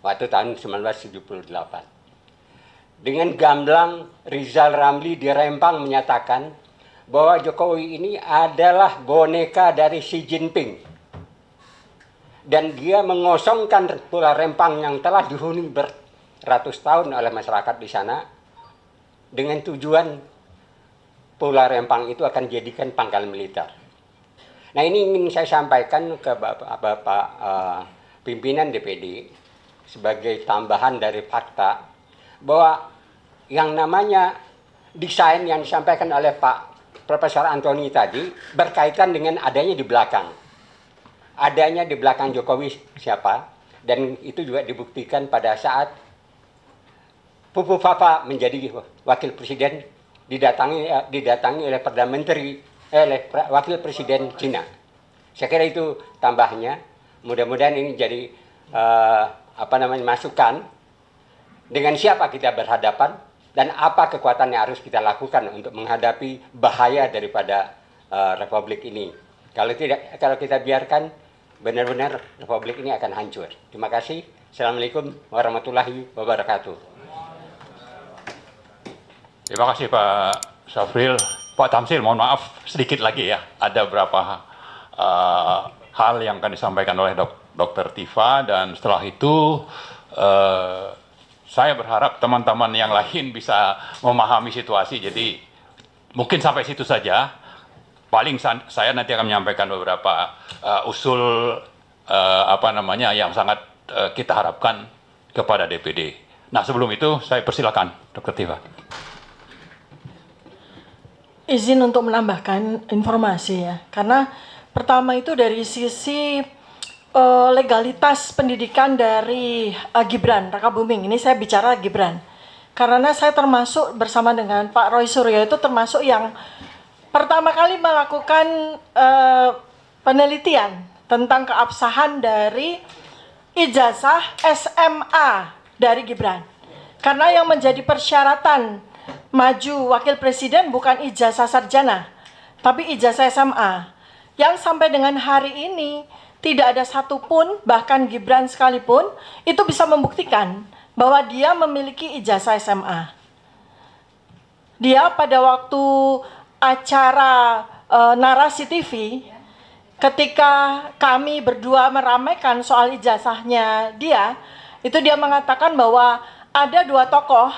Speaker 11: waktu tahun 1978. Dengan gamblang Rizal Ramli di Rempang menyatakan bahwa Jokowi ini adalah boneka dari Xi Jinping, dan dia mengosongkan Pulau Rempang yang telah dihuni beratus tahun oleh masyarakat di sana dengan tujuan Pulau Rempang itu akan dijadikan pangkal militer. Nah, ini ingin saya sampaikan ke Bapak pimpinan DPD sebagai tambahan dari fakta bahwa yang namanya desain yang disampaikan oleh Pak Profesor Antoni tadi berkaitan dengan adanya di belakang. Adanya di belakang Jokowi siapa, dan itu juga dibuktikan pada saat Fufu Fafa menjadi wakil presiden didatangi oleh Perdana Menteri wakil presiden Cina. Saya kira itu tambahnya. Mudah-mudahan ini jadi masukan dengan siapa kita berhadapan dan apa kekuatan yang harus kita lakukan untuk menghadapi bahaya daripada republik ini. Kalau kita biarkan, benar-benar republik ini akan hancur. Terima kasih. Assalamualaikum warahmatullahi wabarakatuh.
Speaker 5: Terima kasih Pak Syafril. Pak Tamsil, mohon maaf sedikit lagi ya. Ada beberapa hal yang akan disampaikan oleh Dr. Tifa, dan setelah itu saya berharap teman-teman yang lain bisa memahami situasi. Jadi mungkin sampai situ saja. Paling saya nanti akan menyampaikan beberapa usul yang sangat kita harapkan kepada DPD. Nah, sebelum itu saya persilakan Dr. Tifa.
Speaker 2: Izin untuk menambahkan informasi ya, karena pertama itu dari sisi legalitas pendidikan dari Gibran Rakabuming. Ini saya bicara Gibran, karena saya termasuk bersama dengan Pak Roy Suryo itu termasuk yang pertama kali melakukan penelitian tentang keabsahan dari ijazah SMA dari Gibran. Karena yang menjadi persyaratan maju wakil presiden bukan ijazah sarjana, tapi ijazah SMA. Yang sampai dengan hari ini tidak ada satupun, bahkan Gibran sekalipun, itu bisa membuktikan bahwa dia memiliki ijazah SMA. Dia pada waktu acara narasi TV ketika kami berdua meramaikan soal ijazahnya dia, itu dia mengatakan bahwa ada 2 tokoh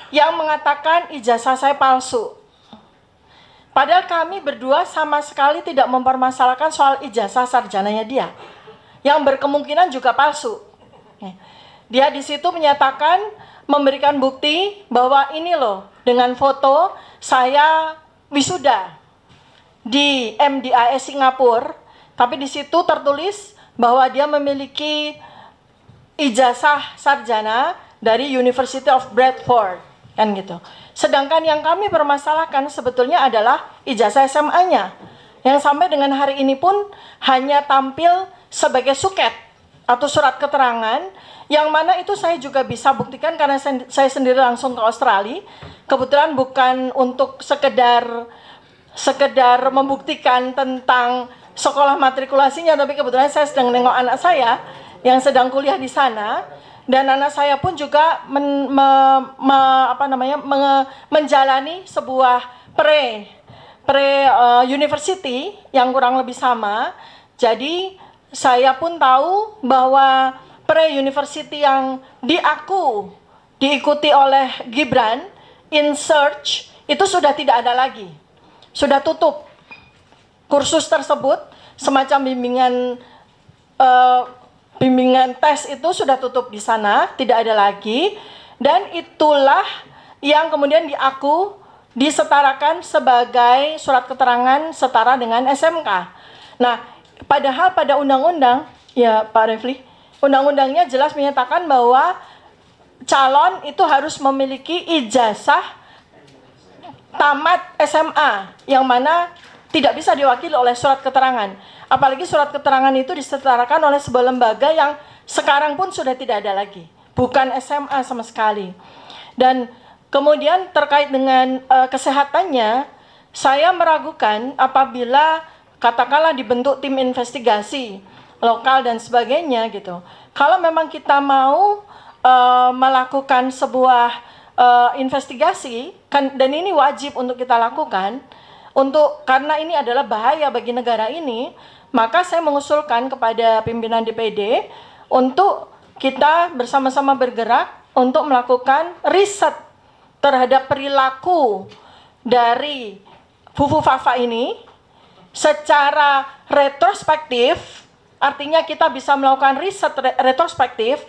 Speaker 2: yang mengatakan ijazah saya palsu. Padahal kami berdua sama sekali tidak mempermasalahkan soal ijazah sarjananya dia, yang berkemungkinan juga palsu. Dia di situ menyatakan, memberikan bukti bahwa ini loh, dengan foto saya wisuda di MDIS Singapura, tapi di situ tertulis bahwa dia memiliki ijazah sarjana dari University of Bradford, kan gitu. Sedangkan yang kami permasalahkan sebetulnya adalah ijazah SMA-nya, yang sampai dengan hari ini pun hanya tampil sebagai suket atau surat keterangan, yang mana itu saya juga bisa buktikan karena saya sendiri langsung ke Australia. Kebetulan bukan untuk sekedar membuktikan tentang sekolah matrikulasinya, tapi kebetulan saya sedang nengok anak saya yang sedang kuliah di sana, dan anak saya pun juga menjalani sebuah university yang kurang lebih sama. Jadi saya pun tahu bahwa pre-university yang diikuti oleh Gibran, In Search, itu sudah tidak ada lagi. Sudah tutup. Kursus tersebut, semacam bimbingan tes itu sudah tutup di sana, tidak ada lagi. Dan itulah yang kemudian disetarakan sebagai surat keterangan setara dengan SMK. Nah, padahal pada undang-undang, ya Pak Refli, undang-undangnya jelas menyatakan bahwa calon itu harus memiliki ijazah tamat SMA, yang mana tidak bisa diwakili oleh surat keterangan. Apalagi surat keterangan itu disetarakan oleh sebuah lembaga yang sekarang pun sudah tidak ada lagi. Bukan SMA sama sekali. Dan kemudian terkait dengan kesehatannya, saya meragukan apabila katakanlah dibentuk tim investigasi lokal dan sebagainya gitu. Kalau memang kita mau melakukan sebuah investigasi, dan ini wajib untuk kita lakukan, karena ini adalah bahaya bagi negara ini, maka saya mengusulkan kepada pimpinan DPD untuk kita bersama-sama bergerak untuk melakukan riset terhadap perilaku dari Fufu Fafa ini secara retrospektif. Artinya kita bisa melakukan riset retrospektif,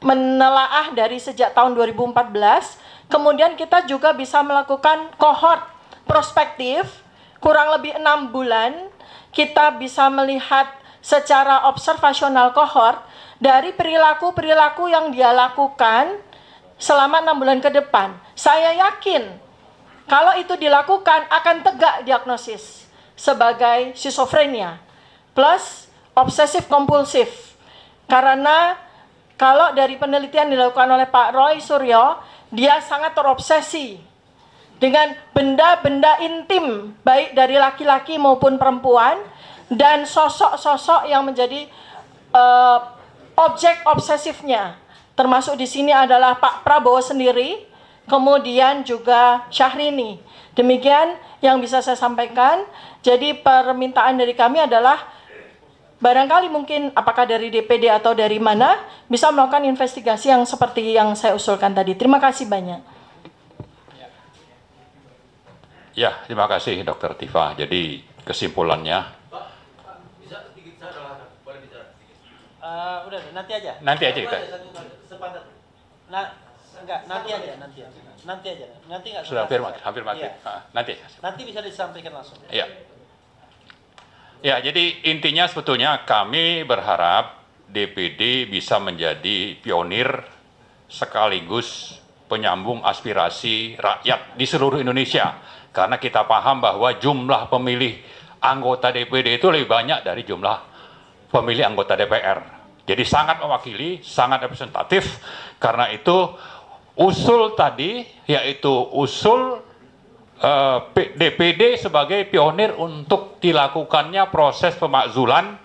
Speaker 2: menelaah dari sejak tahun 2014, kemudian kita juga bisa melakukan kohort prospektif, kurang lebih 6 bulan, kita bisa melihat secara observasional kohort dari perilaku-perilaku yang dia lakukan selama 6 bulan ke depan. Saya yakin kalau itu dilakukan akan tegak diagnosis sebagai schizophrenia plus obsesif kompulsif. Karena kalau dari penelitian dilakukan oleh Pak Roy Suryo, dia sangat terobsesi dengan benda-benda intim, baik dari laki-laki maupun perempuan, dan sosok-sosok yang menjadi objek obsesifnya. Termasuk di sini adalah Pak Prabowo sendiri, kemudian juga Syahrini. Demikian yang bisa saya sampaikan. Jadi permintaan dari kami adalah barangkali mungkin apakah dari DPD atau dari mana bisa melakukan investigasi yang seperti yang saya usulkan tadi. Terima kasih banyak.
Speaker 5: Ya, terima kasih Dr. Tifa. Jadi kesimpulannya.
Speaker 3: Bisa sedikit saya boleh bicara sedikit. Udah, nanti aja.
Speaker 5: Nanti aja kita.
Speaker 3: Nanti aja. Nanti nggak.
Speaker 5: Sudah hampir maghrib.
Speaker 3: Iya.
Speaker 5: Nanti.
Speaker 3: Nanti bisa disampaikan langsung.
Speaker 5: Iya. Ya, jadi intinya sebetulnya kami berharap DPD bisa menjadi pionir sekaligus penyambung aspirasi rakyat di seluruh Indonesia. Karena kita paham bahwa jumlah pemilih anggota DPD itu lebih banyak dari jumlah pemilih anggota DPR. Jadi sangat mewakili, sangat representatif. Karena itu usul tadi, yaitu usul DPD sebagai pionir untuk dilakukannya proses pemakzulan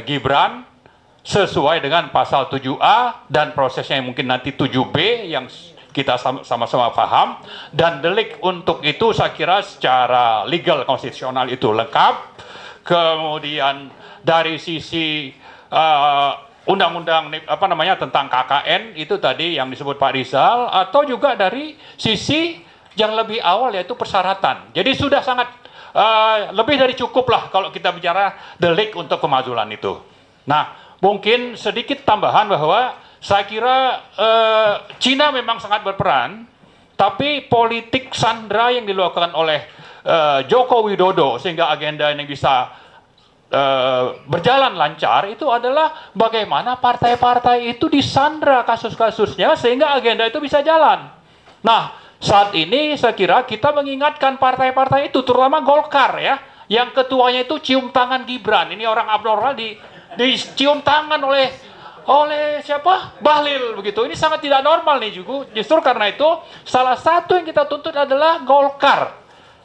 Speaker 5: Gibran sesuai dengan pasal 7A dan prosesnya yang mungkin nanti 7B yang kita sama-sama paham, dan delik untuk itu saya kira secara legal konstitusional itu lengkap. kemudian dari sisi undang-undang tentang KKN itu tadi yang disebut Pak Rizal, atau juga dari sisi yang lebih awal yaitu persyaratan. Jadi sudah sangat lebih dari cukup lah kalau kita bicara delik untuk pemakzulan itu. Nah, mungkin sedikit tambahan bahwa saya kira Cina memang sangat berperan, tapi politik sandra yang dilakukan oleh Joko Widodo sehingga agenda ini bisa berjalan lancar itu adalah bagaimana partai-partai itu disandra kasus-kasusnya sehingga agenda itu bisa jalan. Nah, saat ini saya kira kita mengingatkan partai-partai itu, terutama Golkar ya, yang ketuanya itu cium tangan Gibran. Ini orang abnormal dicium tangan oleh siapa? Bahlil begitu. Ini sangat tidak normal nih juga. Justru karena itu salah satu yang kita tuntut adalah Golkar.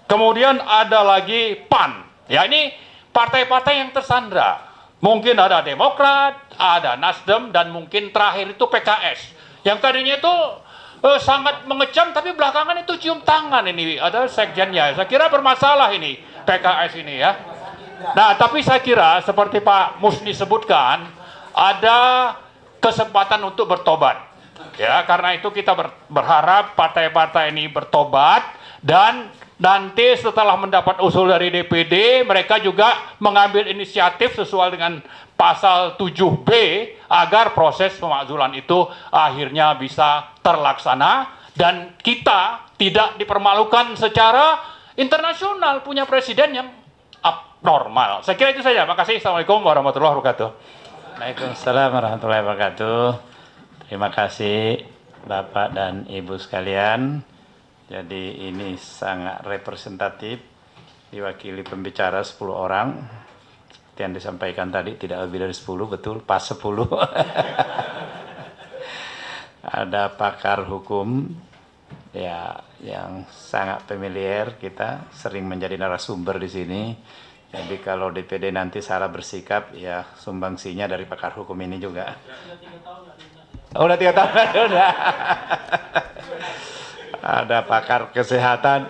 Speaker 5: Kemudian ada lagi PAN. Ya, ini partai-partai yang tersandra. Mungkin ada Demokrat, ada Nasdem, dan mungkin terakhir itu PKS. Yang tadinya itu sangat mengecam, tapi belakangan itu cium tangan ini. Ada sekjennya. Saya kira bermasalah ini, PKS ini ya. Nah, tapi saya kira seperti Pak Musni sebutkan, ada kesempatan untuk bertobat. Ya, karena itu kita berharap partai-partai ini bertobat, dan nanti setelah mendapat usul dari DPD, mereka juga mengambil inisiatif sesuai dengan pasal 7B agar proses pemakzulan itu akhirnya bisa terlaksana dan kita tidak dipermalukan secara internasional punya presiden yang abnormal. Saya kira itu saja. Makasih. Assalamualaikum warahmatullahi wabarakatuh.
Speaker 4: Waalaikumsalam warahmatullahi wabarakatuh. Terima kasih Bapak dan Ibu sekalian. Jadi ini sangat representatif, diwakili pembicara 10 orang. Seperti yang disampaikan tadi, tidak lebih dari 10, betul, pas 10. Ada pakar hukum ya yang sangat familiar, kita sering menjadi narasumber di sini. Jadi kalau DPD nanti salah bersikap, ya sumbangsinya dari pakar hukum ini juga. Udah 3 tahun, udah. Ada pakar kesehatan.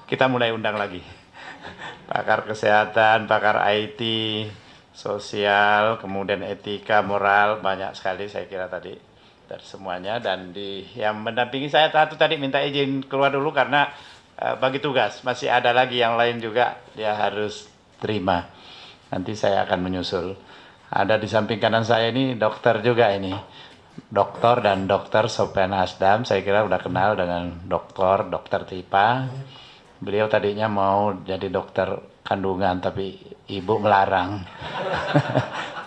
Speaker 4: Kita mulai undang lagi. Pakar kesehatan, pakar IT, sosial, kemudian etika, moral, banyak sekali saya kira tadi dari semuanya. Dan yang mendampingi saya satu tadi minta izin keluar dulu karena bagi tugas, masih ada lagi yang lain juga dia harus terima. Nanti saya akan menyusul. Ada di samping kanan saya ini dokter juga ini. Dokter dan Dokter Sopyan Hasdam, saya kira udah kenal dengan Dokter Tipa. Beliau tadinya mau jadi dokter kandungan, tapi ibu melarang.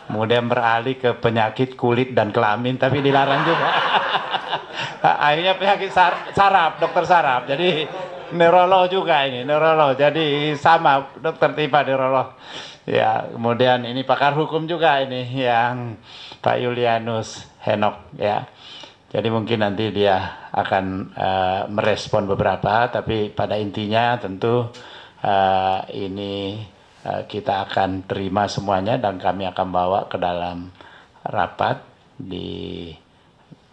Speaker 4: Kemudian beralih ke penyakit kulit dan kelamin, tapi dilarang juga. Akhirnya penyakit saraf, dokter saraf. Jadi neurolog juga ini, neurolog. Jadi sama Dokter Tipa neurolog. Ya, kemudian ini pakar hukum juga ini yang Pak Julianus Henok ya. Jadi mungkin nanti dia akan merespon beberapa, tapi pada intinya tentu ini kita akan terima semuanya dan kami akan bawa ke dalam rapat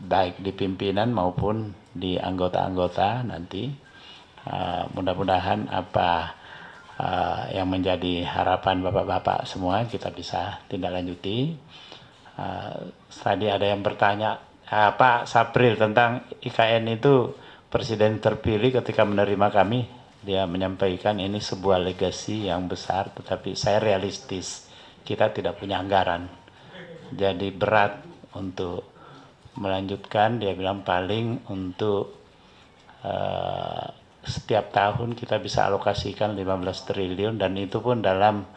Speaker 4: baik di pimpinan maupun di anggota-anggota nanti. Mudah-mudahan apa yang menjadi harapan bapak-bapak semua kita bisa tindak lanjuti. Tadi ada yang bertanya, Pak Sapril tentang IKN itu presiden terpilih ketika menerima kami, dia menyampaikan ini sebuah legasi yang besar, tetapi saya realistis, kita tidak punya anggaran, jadi berat untuk melanjutkan. Dia bilang paling untuk setiap tahun kita bisa alokasikan 15 triliun dan itu pun dalam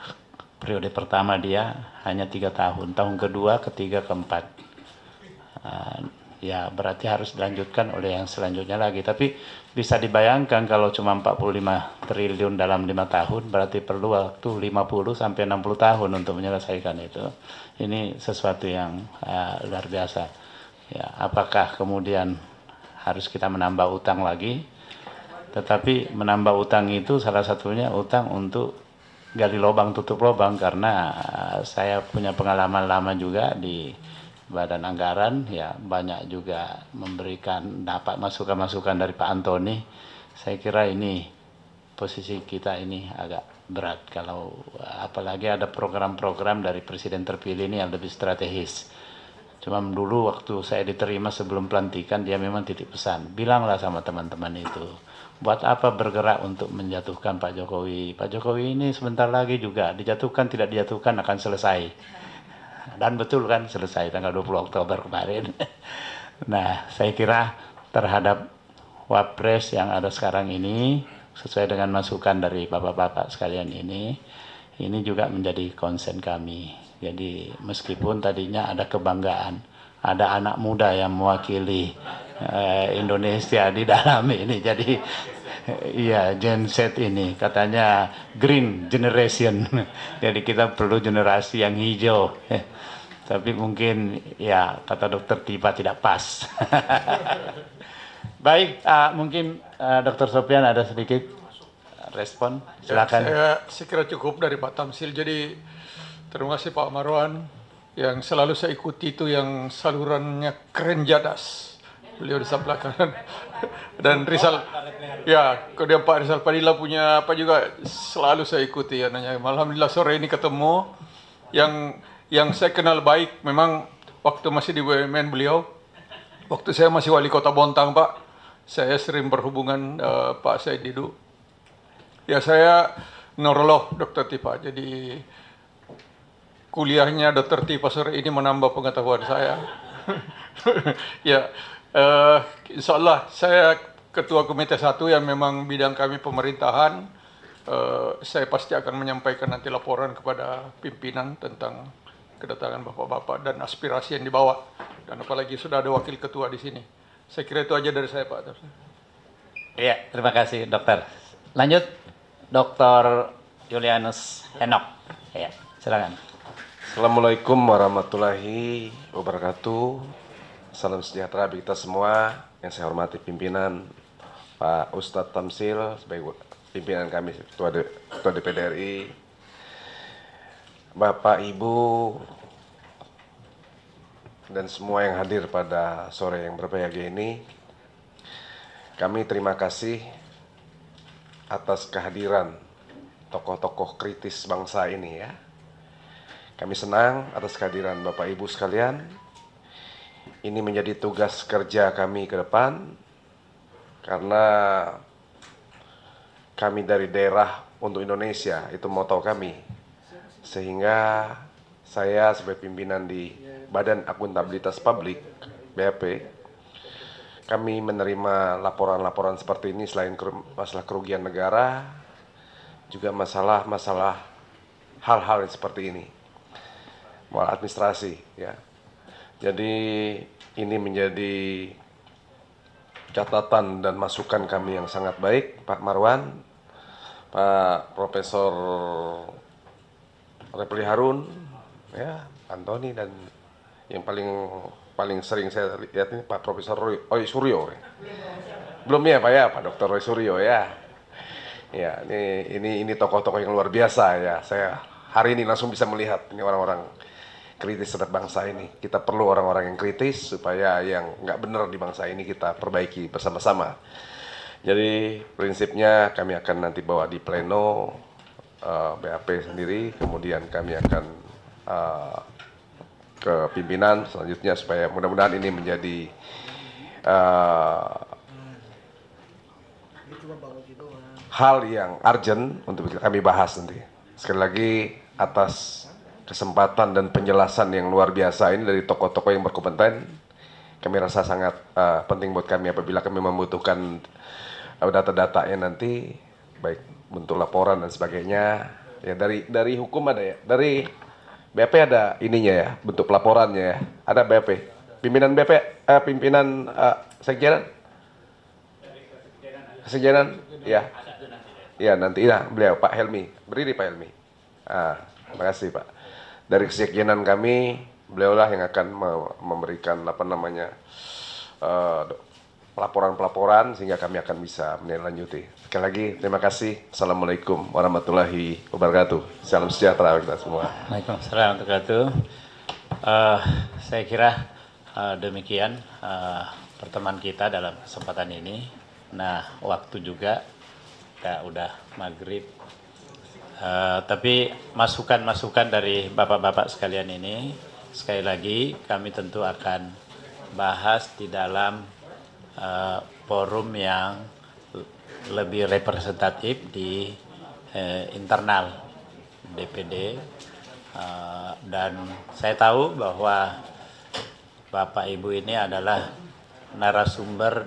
Speaker 4: periode pertama dia hanya 3 tahun, tahun kedua, ketiga, keempat. Ya berarti harus dilanjutkan oleh yang selanjutnya lagi. Tapi bisa dibayangkan kalau cuma 45 triliun dalam 5 tahun, berarti perlu waktu 50 sampai 60 tahun untuk menyelesaikan itu. Ini sesuatu yang luar biasa. Ya, apakah kemudian harus kita menambah utang lagi? Tetapi menambah utang itu salah satunya utang untuk gali lubang tutup lubang, karena saya punya pengalaman lama juga di Badan Anggaran, ya banyak juga memberikan dapat masukan-masukan dari Pak Antoni. Saya kira ini posisi kita ini agak berat kalau apalagi ada program-program dari presiden terpilih ini yang lebih strategis. Cuma dulu waktu saya diterima sebelum pelantikan dia memang titip pesan, bilanglah sama teman-teman itu, buat apa bergerak untuk menjatuhkan Pak Jokowi. Pak Jokowi ini sebentar lagi juga dijatuhkan tidak dijatuhkan akan selesai. Dan betul kan selesai tanggal 20 Oktober kemarin. Nah, saya kira terhadap Wapres yang ada sekarang ini, sesuai dengan masukan dari bapak-bapak sekalian ini juga menjadi concern kami. Jadi meskipun tadinya ada kebanggaan, ada anak muda yang mewakili Indonesia di dalam ini. Jadi iya, Gen Z ini katanya green generation. Jadi kita perlu generasi yang hijau. Tapi mungkin ya kata Dokter Tipa tidak pas. Baik, mungkin Dr. Sofyan ada sedikit respon, silakan.
Speaker 8: Saya kira cukup dari Pak Tamsil. Jadi terima kasih Pak Marwan, yang selalu saya ikuti itu yang salurannya keren jadas. Beliau di sebelah kanan. Dan Rizal, ya, kemudian Pak Rizal Padilla punya apa juga selalu saya ikuti. Ya, alhamdulillah sore ini ketemu yang saya kenal baik. Memang waktu masih di BUMN beliau, waktu saya masih wali kota Bontang Pak, saya sering berhubungan Pak Said Didu. Ya, saya neurolog Dr. Tipa, jadi kuliahnya Dr. Tipa sore ini menambah pengetahuan saya. Ya, insya Allah saya ketua komite 1 yang memang bidang kami pemerintahan. Saya pasti akan menyampaikan nanti laporan kepada pimpinan tentang kedatangan bapak-bapak dan aspirasi yang dibawa. Dan apalagi sudah ada wakil ketua di sini. Saya kira itu aja dari saya, Pak.
Speaker 4: Iya, terima kasih dokter. Lanjut, Dr. Julianus Henok. Ya, silakan.
Speaker 12: Assalamualaikum warahmatullahi wabarakatuh. Salam sejahtera bagi kita semua. Yang saya hormati pimpinan Pak Ustadz Tamsil sebagai pimpinan kami Ketua DPD RI, Bapak Ibu dan semua yang hadir pada sore yang berbahagia ini. Kami terima kasih atas kehadiran tokoh-tokoh kritis bangsa ini ya. Kami senang atas kehadiran Bapak Ibu sekalian. Ini menjadi tugas kerja kami ke depan karena kami dari daerah untuk Indonesia, itu moto kami. Sehingga saya sebagai pimpinan di Badan Akuntabilitas Publik BAP, kami menerima laporan-laporan seperti ini selain masalah kerugian negara, juga masalah hal-hal seperti ini, masalah administrasi ya. Jadi ini menjadi catatan dan masukan kami yang sangat baik, Pak Marwan, Pak Profesor Refli Harun, ya, Antoni, dan yang paling sering saya lihat ini Pak Profesor Roy Suryo. Belum ya Pak ya, Pak Dr. Roy Suryo ya. Ya, ini tokoh-tokoh yang luar biasa ya. Saya hari ini langsung bisa melihat ini orang-orang kritis terhadap bangsa ini. Kita perlu orang-orang yang kritis supaya yang nggak benar di bangsa ini kita perbaiki bersama-sama. Jadi prinsipnya kami akan nanti bawa di pleno BAP sendiri, kemudian kami akan ke pimpinan selanjutnya supaya mudah-mudahan ini menjadi hal yang urgent untuk kami bahas nanti. Sekali lagi atas kesempatan dan penjelasan yang luar biasa ini dari tokoh-tokoh yang berkompeten, kami rasa sangat penting buat kami apabila kami membutuhkan data-datanya nanti, baik bentuk laporan dan sebagainya. Ya dari hukum ada ya, dari BP ada ininya ya, bentuk laporannya ya, ada BP. Pimpinan BP, pimpinan sekjenan, ya, ya nanti ya beliau Pak Helmi, berdiri Pak Helmi. Terima kasih Pak. Dari kesekjenan kami, beliaulah yang akan memberikan laporan-pelaporan sehingga kami akan bisa menindaklanjuti. Sekali lagi terima kasih. Assalamualaikum warahmatullahi wabarakatuh. Salam sejahtera kita semua.
Speaker 4: Waalaikumsalam warahmatullahi wabarakatuh. Saya kira demikian pertemuan kita dalam kesempatan ini. Nah, waktu juga udah maghrib. Tapi masukan-masukan dari bapak-bapak sekalian ini, sekali lagi kami tentu akan bahas di dalam forum yang lebih representatif di internal DPD. Dan saya tahu bahwa Bapak Ibu ini adalah narasumber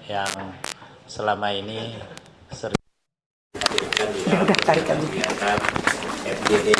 Speaker 4: yang selama ini sering dihadirkan di dalam kegiatan FGD